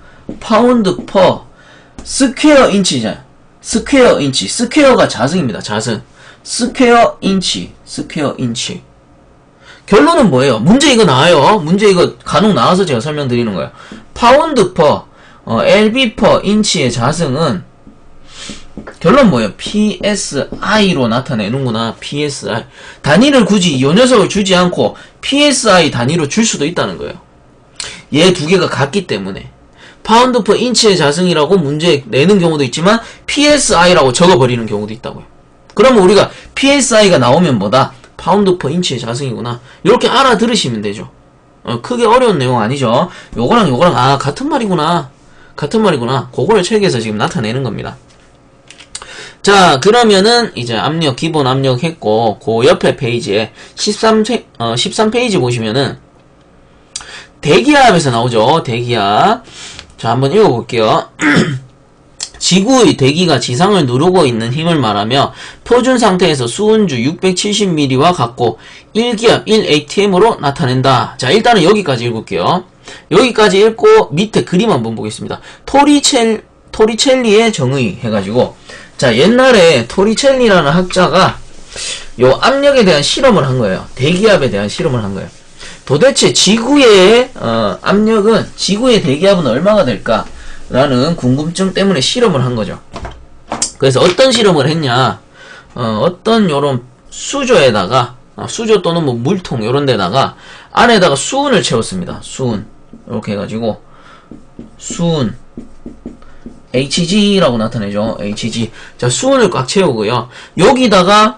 S1: 스퀘어 인치잖아. 스퀘어가 자승입니다. 자승. 스퀘어 인치. 결론은 뭐예요? 문제 이거 나와요. 문제 이거 간혹 나와서 제가 설명드리는 거예요. 파운드 퍼 lb 퍼 인치의 자승은 결론 뭐예요? PSI로 나타내는구나. PSI. 단위를 굳이 이 녀석을 주지 않고 PSI 단위로 줄 수도 있다는 거예요. 얘 두 개가 같기 때문에. 파운드 퍼 인치의 자승이라고 문제 내는 경우도 있지만 PSI라고 적어버리는 경우도 있다고요. 그러면 우리가 PSI가 나오면 뭐다? 파운드 퍼 인치의 자승이구나. 이렇게 알아들으시면 되죠. 크게 어려운 내용 아니죠. 요거랑 같은 말이구나. 그거를 책에서 지금 나타내는 겁니다. 자, 그러면은 이제 압력, 기본 압력 했고, 그 옆에 페이지에 13페이지 보시면은 대기압에서 나오죠. 대기압. 자, 한번 읽어볼게요. 지구의 대기가 지상을 누르고 있는 힘을 말하며 표준 상태에서 수은주 670mm와 같고 1기압 1atm으로 나타낸다. 자, 일단은 여기까지 읽을게요. 여기까지 읽고 밑에 그림 한번 보겠습니다. 토리첼리의 정의 해가지고, 자, 옛날에 토리첼리라는 학자가 요 압력에 대한 실험을 한 거예요. 대기압에 대한 실험을 한 거예요. 도대체 지구의 압력은, 지구의 대기압은 얼마가 될까? 라는 궁금증 때문에 실험을 한 거죠. 그래서 어떤 실험을 했냐? 어떤 요런 수조에다가, 수조 또는 뭐 물통 요런 데다가 안에다가 수은을 채웠습니다. 수은. 이렇게 해가지고 수은 HG라고 나타내죠. HG. 자, 수은을 꽉 채우고요. 여기다가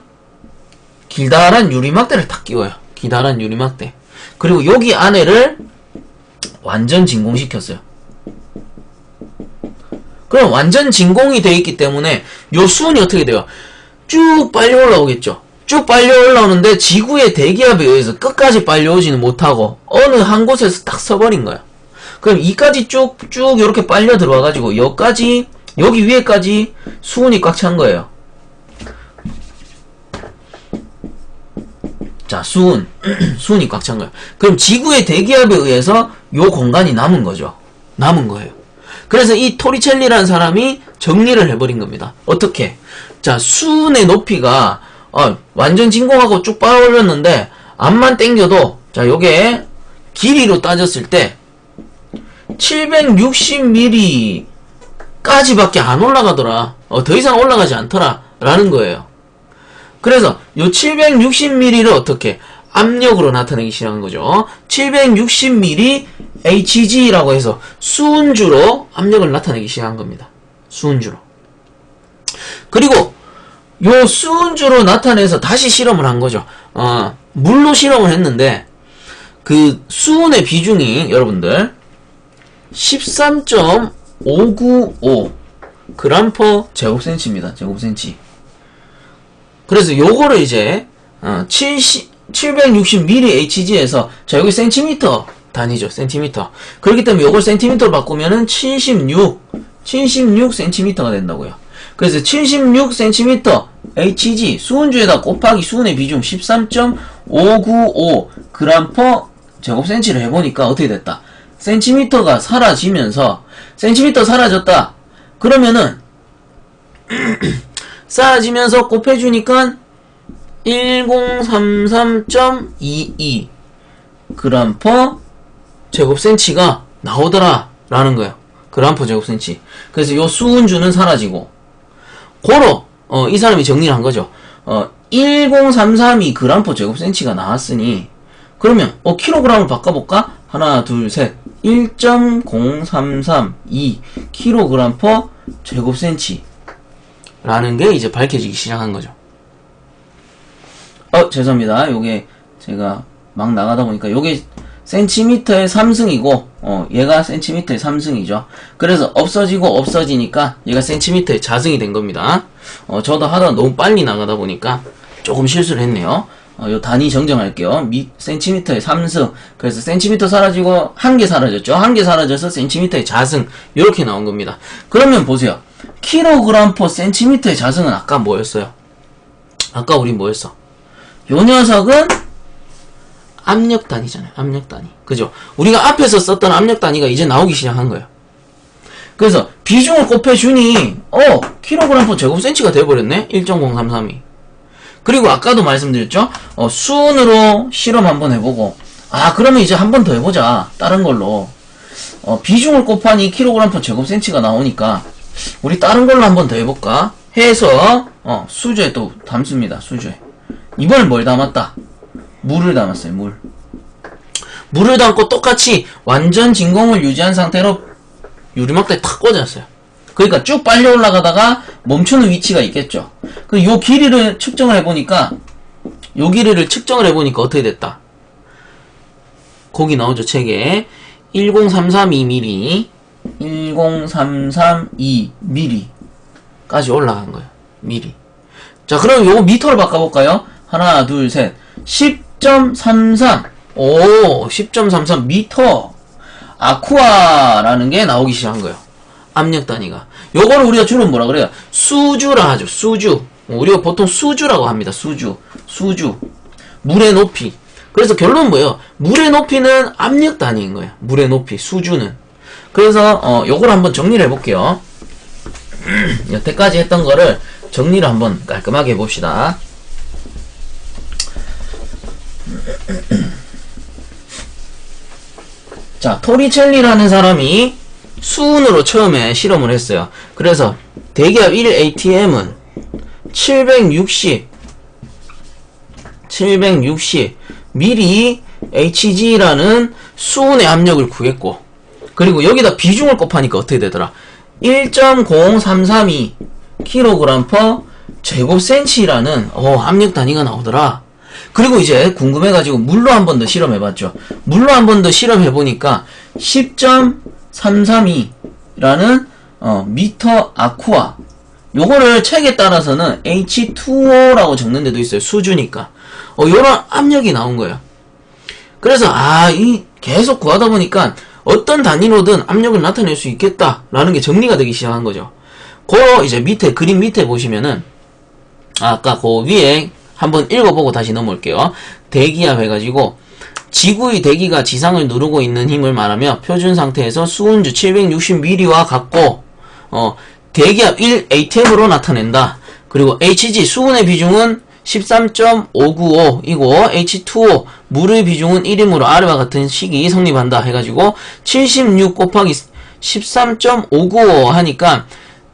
S1: 길다란 유리막대를 탁 끼워요. 길다란 유리막대. 그리고 여기 안에를 완전 진공시켰어요. 그럼 완전 진공이 되어 있기 때문에 요 수은이 어떻게 돼요? 쭉 빨려 올라오겠죠. 쭉 빨려 올라오는데 지구의 대기압에 의해서 끝까지 빨려오지는 못하고 어느 한 곳에서 딱 서버린 거야. 그럼 이까지 쭉 이렇게 빨려 들어와가지고 여기까지, 여기 위에까지 수은이 꽉 찬 거예요. 자, 수은이 꽉 찬 거예요. 그럼 지구의 대기압에 의해서 요 공간이 남은 거죠. 남은 거예요. 그래서 이 토리첼리라는 사람이 정리를 해버린 겁니다. 어떻게? 자, 수은의 높이가 완전 진공하고 쭉 빨아올렸는데 앞만 당겨도, 자, 요게 길이로 따졌을 때 760mm 까지밖에 안 올라가더라. 더 이상 올라가지 않더라 라는 거예요. 그래서 요 760mm를 어떻게 압력으로 나타내기 시작한 거죠. 760mm HG라고 해서 수은주로 압력을 나타내기 시작한 겁니다. 수은주로. 그리고 요 수은주로 나타내서 다시 실험을 한 거죠. 물로 실험을 했는데 그 수은의 비중이 여러분들 13.595 g/제곱센치입니다. 제곱센치. 그래서 요거를 이제 760mm HG에서, 자, 여기 센티미터 단위죠. 센티미터. 그렇기 때문에 요걸 센티미터로 바꾸면은 76cm가 된다고요. 그래서 76cm HG 수은주에다 곱하기 수은의 비중 13.595 g/제곱센치를 해보니까 어떻게 됐다? 센티미터가 사라지면서, 센티미터 사라졌다. 그러면은 사라지면서 곱해주니까 1033.22 g/제곱센치가 나오더라 라는 거예요. g/제곱센치. 그래서 요 수은주는 사라지고, 고로 이 사람이 정리를 한 거죠. 10332 g퍼 제곱센치가 나왔으니, 그러면, 킬로그램을 바꿔볼까? 하나, 둘, 셋. 1.0332 kg/제곱센치. 라는 게 이제 밝혀지기 시작한 거죠. 죄송합니다. 요게 제가 막 나가다 보니까 요게 센티미터의 3승이고 얘가 센티미터의 3승이죠. 그래서 없어지고 없어지니까 얘가 센티미터의 자승이 된 겁니다. 저도 하다가 너무 빨리 나가다 보니까 조금 실수를 했네요. 요 단위 정정할게요. 센티미터의 3승. 그래서 센티미터 사라지고 한 개 사라졌죠. 한 개 사라져서 센티미터의 자승. 이렇게 나온 겁니다. 그러면 보세요. 킬로그램 퍼 센티미터의 자승은 아까 뭐였어요? 아까 우리 뭐였어? 요 녀석은 압력 단위잖아요. 압력 단위. 그죠? 우리가 앞에서 썼던 압력 단위가 이제 나오기 시작한 거예요. 그래서 비중을 곱해주니 킬로그램 퍼 제곱센치가 돼버렸네. 1.0332. 그리고 아까도 말씀드렸죠? 수은으로 실험 한번 해보고, 그러면 이제 한 번 더 해보자. 다른 걸로. 비중을 곱하니 킬로그램 퍼 제곱센치가 나오니까, 우리 다른 걸로 한 번 더 해볼까? 해서, 수조에 또 담습니다. 수조에. 이번엔 뭘 담았다? 물을 담았어요. 물을 담고 똑같이 완전 진공을 유지한 상태로 유리막대에 탁 꽂았어요. 그러니까 쭉 빨려 올라가다가 멈추는 위치가 있겠죠. 그 요 길이를 측정을 해보니까 어떻게 됐다? 거기 나오죠, 책에. 10332mm, 10332mm 까지 올라간 거예요. 미리. 자, 그럼 요거 미터로 바꿔볼까요? 하나, 둘, 셋. 10.33. 10.33 미터. 아쿠아라는 게 나오기 시작한 거예요. 압력 단위가. 요거를 우리가 주로 뭐라 그래요? 수주라 하죠. 수주. 우리가 보통 수주라고 합니다. 수주. 물의 높이. 그래서 결론은 뭐예요? 물의 높이는 압력 단위인 거예요. 물의 높이. 수주는. 그래서 요걸 한번 정리를 해볼게요. 여태까지 했던 거를 정리를 한번 깔끔하게 해봅시다. 자, 토리첼리라는 사람이 수은으로 처음에 실험을 했어요. 그래서 대기압 1atm은 760 밀리 hg라는 수은의 압력을 구했고, 그리고 여기다 비중을 곱하니까 어떻게 되더라? 1.0332 kg per 제곱센치라는 압력 단위가 나오더라. 그리고 이제 궁금해가지고 물로 한 번 더 실험해봤죠. 물로 한 번 더 실험해보니까 10.332라는 미터 아쿠아, 요거를 책에 따라서는 H2O라고 적는 데도 있어요. 수주니까. 요런 압력이 나온 거예요. 그래서 계속 구하다 보니까 어떤 단위로든 압력을 나타낼 수 있겠다라는 게 정리가 되기 시작한 거죠. 이제 밑에 그림 밑에 보시면은 아까 그 위에 한번 읽어보고 다시 넘어올게요. 대기압 해가지고 지구의 대기가 지상을 누르고 있는 힘을 말하며 표준 상태에서 수은주 760mm와 같고 대기압 1atm으로 나타낸다. 그리고 hg 수은의 비중은 13.595이고 H2O 물의 비중은 1이므로 아래와 같은 식이 성립한다 해가지고 76 곱하기 13.595 하니까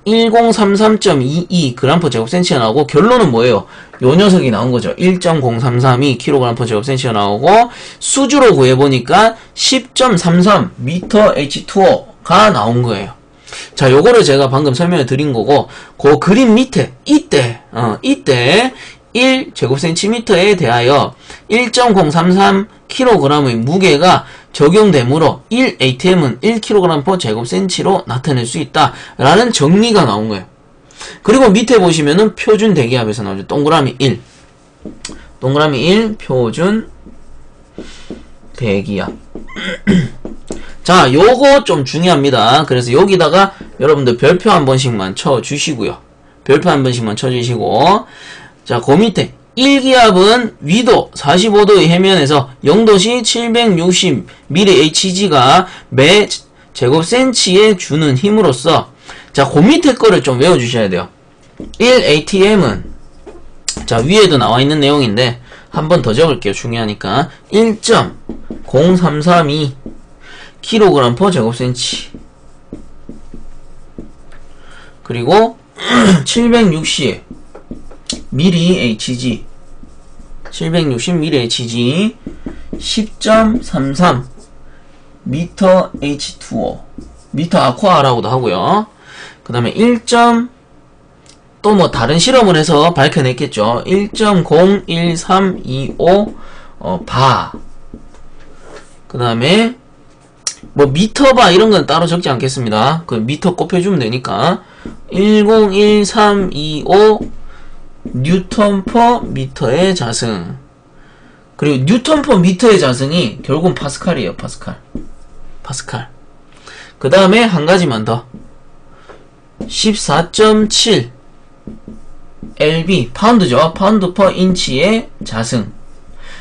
S1: 1033.22 g/제곱센치가 나오고, 결론은 뭐예요? 요 녀석이 나온 거죠. 1.0332 kg/제곱센치가 나오고, 수주로 구해보니까 10.33 미터 H2O가 나온 거예요. 자, 요거를 제가 방금 설명을 드린 거고, 그 그림 밑에 이때 1제곱센티미터에 대하여 1.033kg의 무게가 적용되므로 1atm은 1kg/제곱센치로 나타낼 수 있다 라는 정리가 나온 거예요. 그리고 밑에 보시면은 표준 대기압에서 나오죠. 동그라미 1 표준 대기압. 자, 요거 좀 중요합니다. 그래서 여기다가 여러분들 별표 한 번씩만 쳐주시고요. 별표 한 번씩만 쳐주시고, 자, 그 밑에 1기압은 위도 45도의 해면에서 0도시 760mHg가 매 제곱센치에 주는 힘으로써, 자, 그 밑에 거를 좀 외워주셔야 돼요. 1atm은, 자, 위에도 나와 있는 내용인데 한 번 더 적을게요. 중요하니까. 1.0332 kg/제곱센치. 그리고 760 mHg 760mHg 10.33 미터 H2O 미터 아쿠아라고도 하고요. 그 다음에 1. 또 뭐 다른 실험을 해서 밝혀냈겠죠. 1.01325 바. 그 다음에 뭐 미터바 이런 건 따로 적지 않겠습니다. 그 미터 곱해주면 되니까 10135 뉴턴 퍼 미터의 자승. 그리고 뉴턴 퍼 미터의 자승이 결국은 파스칼이에요. 파스칼. 그 다음에 한 가지만 더. 14.7 lb 파운드죠. 파운드 퍼 인치의 자승.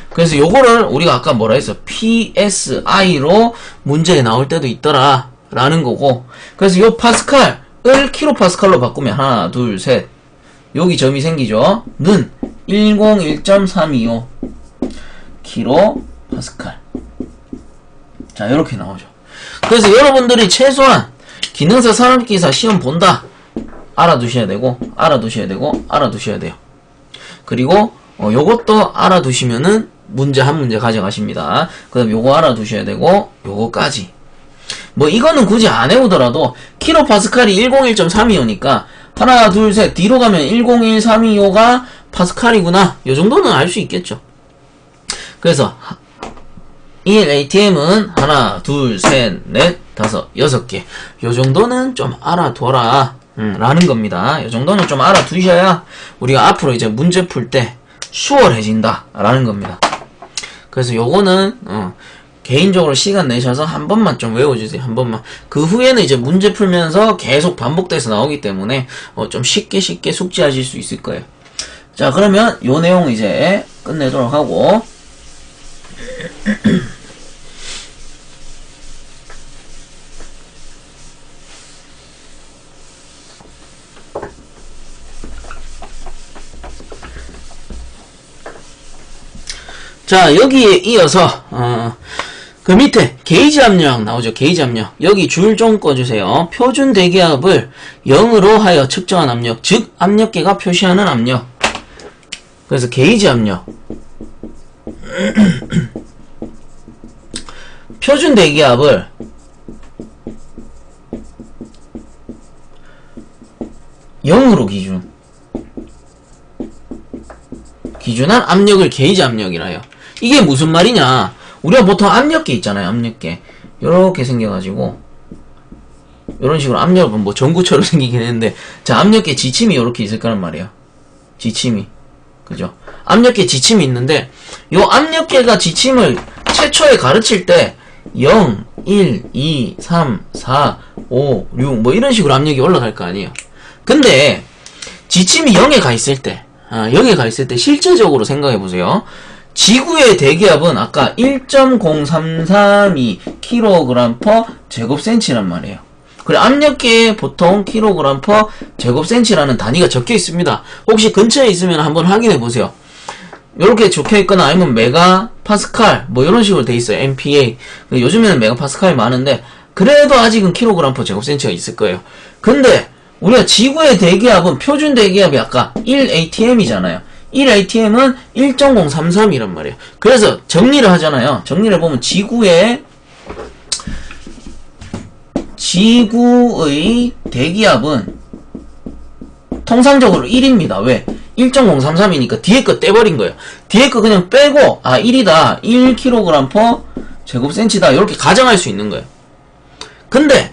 S1: 그래서 요거를 우리가 아까 뭐라 했어? PSI로 문제에 나올 때도 있더라 라는 거고, 그래서 요 파스칼을 킬로파스칼로 바꾸면 하나 둘 셋 여기 점이 생기죠. 는 101.325 킬로파스칼. 자, 요렇게 나오죠. 그래서 여러분들이 최소한 기능사 산업기사 시험 본다 알아두셔야 되고 알아두셔야 돼요. 그리고 요것도 알아두시면은 문제 한 문제 가져가십니다. 그 다음 요거 알아두셔야 되고 요거까지. 뭐 이거는 굳이 안 해오더라도 킬로파스칼이 101.325니까 하나 둘 셋 뒤로 가면 101.325가 파스칼이구나, 요 정도는 알 수 있겠죠. 그래서 1ATM은 하나 둘 셋 넷 다섯 여섯 개, 요 정도는 좀 알아둬라 라는 겁니다. 요 정도는 좀 알아두셔야 우리가 앞으로 이제 문제 풀 때 수월해진다 라는 겁니다. 그래서 요거는 개인적으로 시간 내셔서 한 번만 좀 외워주세요. 한 번만. 그 후에는 이제 문제 풀면서 계속 반복돼서 나오기 때문에 좀 쉽게 숙지하실 수 있을 거예요. 자, 그러면 요 내용 이제 끝내도록 하고 자, 여기에 이어서 그 밑에 게이지 압력 나오죠. 게이지 압력. 여기 줄 좀 꺼주세요. 표준 대기압을 0으로 하여 측정한 압력, 즉 압력계가 표시하는 압력. 그래서 게이지 압력. 표준 대기압을 0으로 기준한 압력을 게이지 압력이라 해요. 이게 무슨 말이냐? 우리가 보통 압력계 있잖아요. 압력계 요렇게 생겨가지고 요런 식으로 압력은 뭐 전구처럼 생기긴 했는데, 자, 압력계 지침이 요렇게 있을 거란 말이에요. 지침이, 그죠? 압력계 지침이 있는데 요 압력계가 지침을 최초에 가르칠 때 0, 1, 2, 3, 4, 5, 6 뭐 이런 식으로 압력이 올라갈 거 아니에요. 근데 지침이 0에 가 있을 때, 0에 가 있을 때 실제적으로 생각해 보세요. 지구의 대기압은 아까 1.0332 kg/제곱센치란 말이에요. 그리고 압력계에 보통 kg/제곱센치라는 단위가 적혀 있습니다. 혹시 근처에 있으면 한번 확인해 보세요. 요렇게 적혀 있거나 아니면 메가파스칼 뭐 이런 식으로 돼 있어요. MPa. 요즘에는 메가파스칼이 많은데 그래도 아직은 kg/제곱센치가 있을 거예요. 근데 우리가 지구의 대기압은 표준 대기압이 아까 1atm이잖아요. 1atm은 1.033이란 말이에요. 그래서 정리를 하잖아요. 정리를 해보면 지구의 대기압은 통상적으로 1입니다. 왜? 1.033이니까 뒤에 거 떼버린 거예요. 뒤에 거 그냥 빼고 1이다. 1kg/제곱센치다. 이렇게 가정할 수 있는 거예요. 근데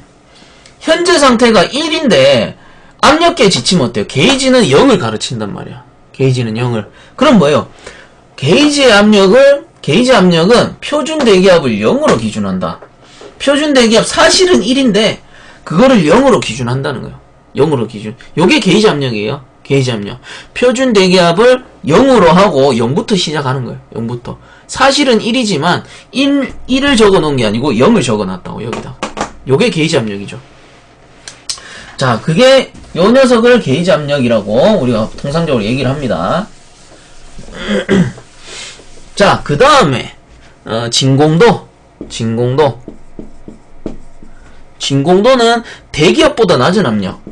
S1: 현재 상태가 1인데 압력계 지침 어때요? 게이지는 0을 가르친단 말이야. 게이지는 0을. 그럼 뭐예요? 게이지 압력은 표준 대기압을 0으로 기준한다. 표준 대기압 사실은 1인데 그거를 0으로 기준한다는 거예요. 0으로 기준. 요게 게이지 압력이에요. 게이지 압력. 표준 대기압을 0으로 하고 0부터 시작하는 거예요. 0부터. 사실은 1이지만 1을 적어 놓은 게 아니고 0을 적어 놨다고, 여기다. 요게 게이지 압력이죠. 자, 그게 요 녀석을 게이지 압력이라고 우리가 통상적으로 얘기를 합니다. 자, 그 다음에 진공도는 대기압보다 낮은 압력.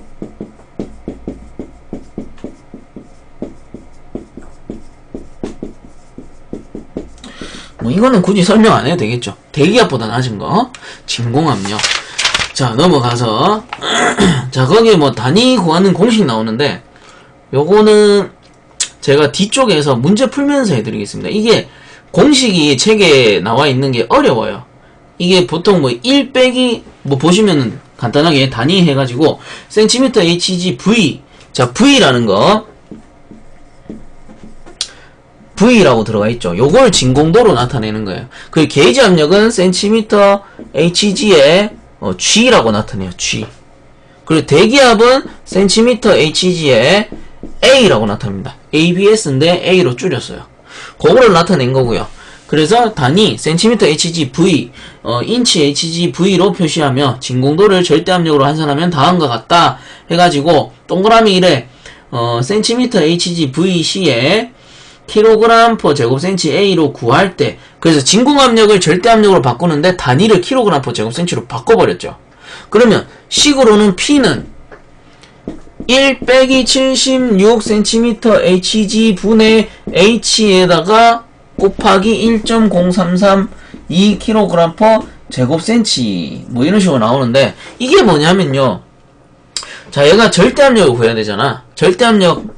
S1: 뭐 이거는 굳이 설명 안 해도 되겠죠. 대기압보다 낮은 거 진공압력. 자, 넘어가서 자, 거기에 뭐 단위 구하는 공식 나오는데 요거는 제가 뒤쪽에서 문제 풀면서 해드리겠습니다. 이게 공식이 책에 나와 있는 게 어려워요. 이게 보통 뭐 1 빼기 뭐 보시면은 간단하게 단위 해가지고 센티미터 HG V. 자, V라는 거 V라고 들어가 있죠. 요걸 진공도로 나타내는 거예요. 그 게이지 압력은 센티미터 HG에 G라고 나타내요. G. 그리고 대기압은 센티미터 HG에 A라고 나타납니다. ABS인데 A로 줄였어요. 그거를 나타낸 거고요. 그래서 단위 센티미터 HG V, 인치 HG V로 표시하며 진공도를 절대압력으로 환산하면 다음과 같다 해가지고 동그라미 1에 센티미터 HG VC에 킬로그램 퍼 제곱센치 A로 구할 때, 그래서 진공압력을 절대압력으로 바꾸는데 단위를 킬로그램 퍼 제곱센치로 바꿔버렸죠. 그러면 식으로는 P는 1 빼기 76cm Hg 분의 H에다가 곱하기 1.0332kg per 제곱센치 뭐 이런 식으로 나오는데, 이게 뭐냐면요, 자, 얘가 절대압력을 구해야 되잖아. 절대압력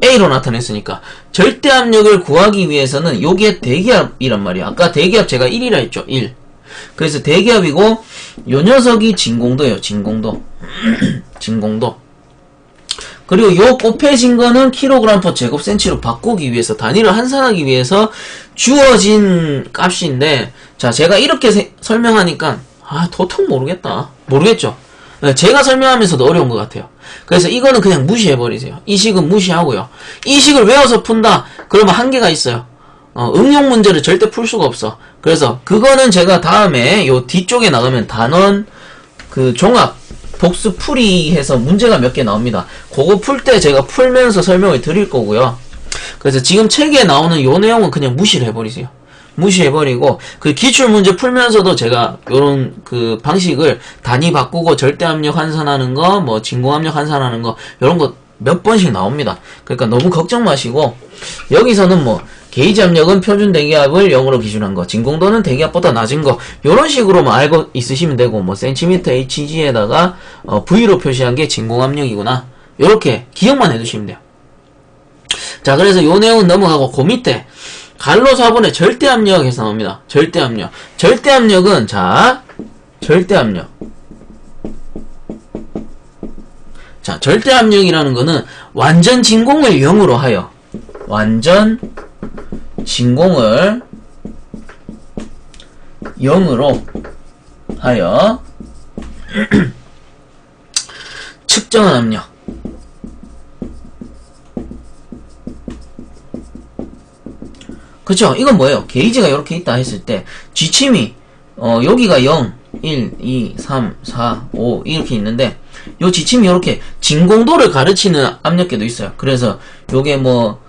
S1: A로 나타냈으니까 절대압력을 구하기 위해서는 요게 대기압이란 말이야. 아까 대기압 제가 1이라 했죠. 1. 그래서 대기압이고 요 녀석이 진공도예요. 진공도. 진공도. 그리고 요 곱해진 거는 킬로그램 퍼 제곱센치로 바꾸기 위해서, 단위를 환산하기 위해서 주어진 값인데, 자, 제가 이렇게 설명하니까 도통 모르겠죠? 네, 제가 설명하면서도 어려운 것 같아요. 그래서 이거는 그냥 무시해버리세요. 이 식은 무시하고요. 이 식을 외워서 푼다? 그러면 한계가 있어요. 응용 문제를 절대 풀 수가 없어. 그래서 그거는 제가 다음에 요 뒤쪽에 나가면 단원 그 종합 복습풀이 해서 문제가 몇 개 나옵니다. 그거 풀 때 제가 풀면서 설명을 드릴 거고요. 그래서 지금 책에 나오는 요 내용은 그냥 무시를 해버리세요. 무시해버리고, 그 기출문제 풀면서도 제가 요런 그 방식을 단위 바꾸고 절대압력 환산하는 거, 뭐 진공압력 환산하는 거, 요런 거 몇 번씩 나옵니다. 그러니까 너무 걱정 마시고, 여기서는 뭐 게이지 압력은 표준 대기압을 0으로 기준한 거, 진공도는 대기압보다 낮은 거, 요런 식으로만 알고 있으시면 되고, 뭐 센티미터 HG에다가 V로 표시한 게 진공압력이구나, 요렇게 기억만 해두시면 돼요. 자, 그래서 요 내용은 넘어가고, 그 밑에 갈로 4번에 절대압력에서 나옵니다. 절대압력. 절대압력은, 자, 절대압력. 자, 절대압력이라는 거는 완전 진공을 0으로 하여, 완전 진공을 0으로 하여 측정한 압력. 그쵸? 이건 뭐예요? 게이지가 이렇게 있다 했을 때 지침이 여기가 0, 1, 2, 3, 4, 5 이렇게 있는데, 요 지침이 이렇게 진공도를 가르치는 압력계도 있어요. 그래서 요게 뭐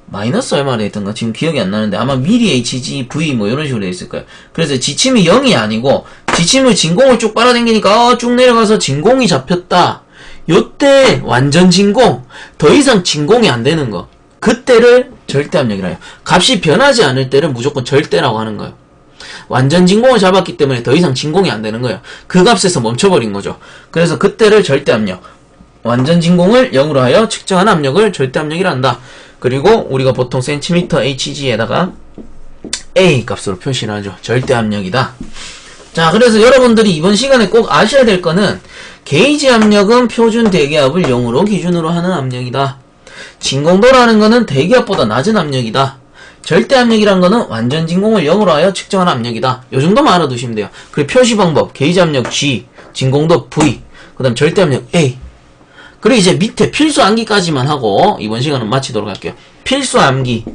S1: 마이너스 얼마나 되었던가 지금 기억이 안 나는데, 아마 미리 HG, V 뭐 이런 식으로 되어 있을 거예요. 그래서 지침이 0이 아니고 지침을 진공을 쭉 빨아당기니까 쭉 내려가서 진공이 잡혔다. 요때 완전 진공, 더 이상 진공이 안 되는 거, 그때를 절대압력이라 해요. 값이 변하지 않을 때를 무조건 절대라고 하는 거예요. 완전 진공을 잡았기 때문에 더 이상 진공이 안 되는 거예요. 그 값에서 멈춰버린 거죠. 그래서 그때를 절대압력, 완전 진공을 0으로 하여 측정한 압력을 절대압력이라 한다. 그리고 우리가 보통 센티미터 HG에다가 A 값으로 표시를 하죠. 절대압력이다. 자, 그래서 여러분들이 이번 시간에 꼭 아셔야 될 거는, 게이지 압력은 표준 대기압을 0으로 기준으로 하는 압력이다. 진공도라는 거는 대기압보다 낮은 압력이다. 절대압력이란 거는 완전 진공을 0으로 하여 측정한 압력이다. 요 정도만 알아두시면 돼요. 그리고 표시 방법, 게이지 압력 G, 진공도 V, 그 다음 절대압력 A. 그리고 이제 밑에 필수 암기까지만 하고 이번 시간은 마치도록 할게요. 필수 암기.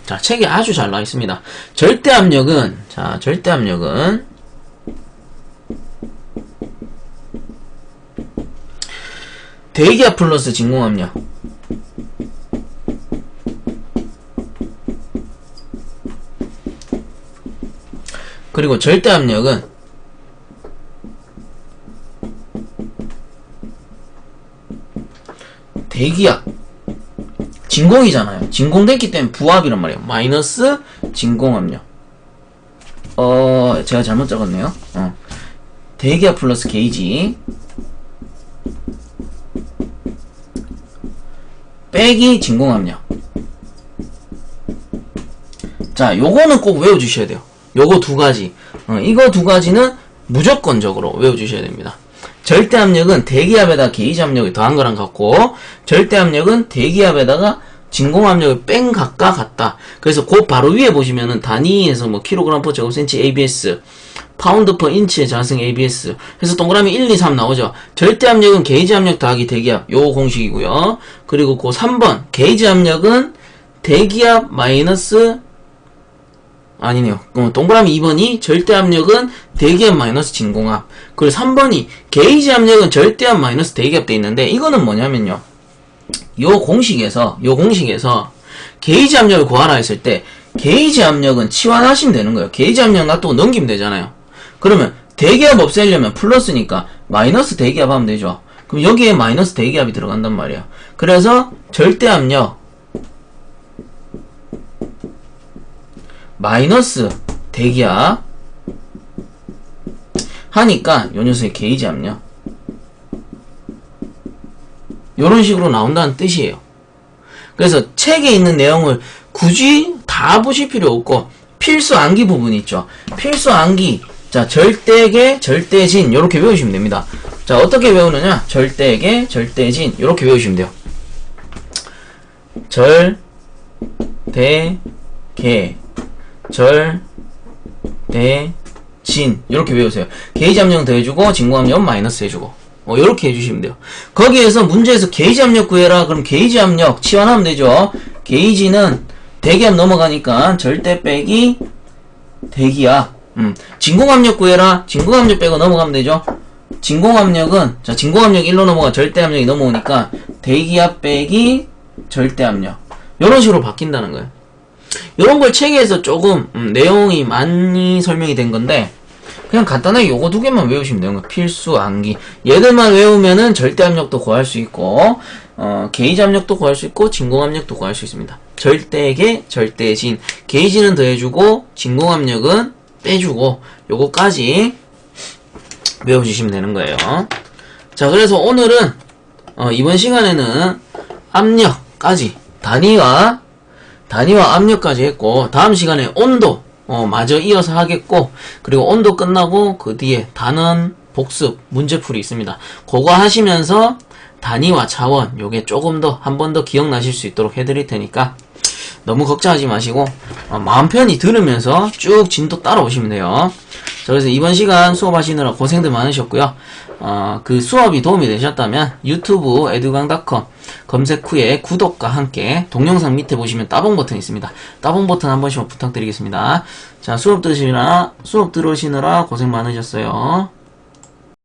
S1: 자, 책에 아주 잘 나와 있습니다. 절대압력은, 자, 절대압력은 대기압 플러스 진공압력. 그리고 절대압력은 대기압 진공이잖아요. 진공됐기 때문에 부압이란 말이에요. 마이너스 진공압력. 제가 잘못 적었네요. 대기압 플러스 게이지 빼기 진공압력. 자, 요거는 꼭 외워주셔야 돼요. 요거 두 가지. 이거 두 가지는 무조건적으로 외워주셔야 됩니다. 절대압력은 대기압에다 게이지 압력이 더한 거랑 같고, 절대압력은 대기압에다가 진공압력을 뺀 값과 같다. 그래서 그 바로 위에 보시면은 단위에서 뭐 킬로그램 퍼 제곱센치 ABS, 파운드 퍼 인치의 자승 ABS 해서 동그라미 1, 2, 3 나오죠. 절대압력은 게이지 압력 더하기 대기압, 요 공식이고요. 그리고 그 3번 게이지 압력은 대기압 마이너스 아니네요. 동그라미 2번이 절대압력은 대기압 마이너스 진공압. 그리고 3번이 게이지 압력은 절대압 마이너스 대기압 돼 있는데, 이거는 뭐냐면요, 요 공식에서 게이지 압력을 구하라 했을 때 게이지 압력은 치환하시면 되는 거예요. 게이지 압력 놔두고 넘기면 되잖아요. 그러면 대기압 없애려면 플러스니까 마이너스 대기압 하면 되죠. 그럼 여기에 마이너스 대기압이 들어간단 말이에요. 그래서 절대압력 마이너스 대기압 하니까 요 녀석의 게이지 압력 요런 식으로 나온다는 뜻이에요. 그래서 책에 있는 내용을 굳이 다 보실 필요 없고 필수 암기 부분 있죠. 필수 암기. 자, 절대계, 절대진 요렇게 외우시면 됩니다. 자, 어떻게 외우느냐? 절대계, 절대진 요렇게 외우시면 돼요. 절대계, 절대진 요렇게 외우세요. 게이지 압력은 더해주고 진공압력은 마이너스 해주고 요렇게 해주시면 돼요. 거기에서 문제에서 게이지 압력 구해라. 그럼 게이지 압력 치환하면 되죠. 게이지는 대기압 넘어가니까 절대 빼기 대기압. 진공압력 구해라. 진공압력 빼고 넘어가면 되죠. 진공압력은, 자, 진공압력 1로 넘어가 절대압력이 넘어오니까 대기압 빼기 절대압력. 요런 식으로 바뀐다는 거예요. 요런 걸 책에서 조금 내용이 많이 설명이 된 건데, 그냥 간단하게 요거 두 개만 외우시면 되는 거예요. 필수 암기. 얘들만 외우면은 절대압력도 구할 수 있고, 게이지 압력도 구할 수 있고, 진공압력도 구할 수 있습니다. 절대계, 절대진. 게이지는 더해주고, 진공압력은 빼주고, 요거까지 외워주시면 되는 거예요. 자, 그래서 오늘은, 이번 시간에는 압력까지, 단위와 압력까지 했고, 다음 시간에 온도, 마저 이어서 하겠고, 그리고 온도 끝나고 그 뒤에 단원 복습 문제풀이 있습니다. 그거 하시면서 단위와 차원 요게 조금 더 한 번 더 기억나실 수 있도록 해드릴 테니까 너무 걱정하지 마시고 마음 편히 들으면서 쭉 진도 따라오시면 돼요. 자, 그래서 이번 시간 수업하시느라 고생들 많으셨고요. 그 수업이 도움이 되셨다면 유튜브 에듀강.com 검색 후에 구독과 함께 동영상 밑에 보시면 따봉 버튼 있습니다. 따봉 버튼 한 번씩만 부탁드리겠습니다. 자, 수업 들으시느라 고생 많으셨어요.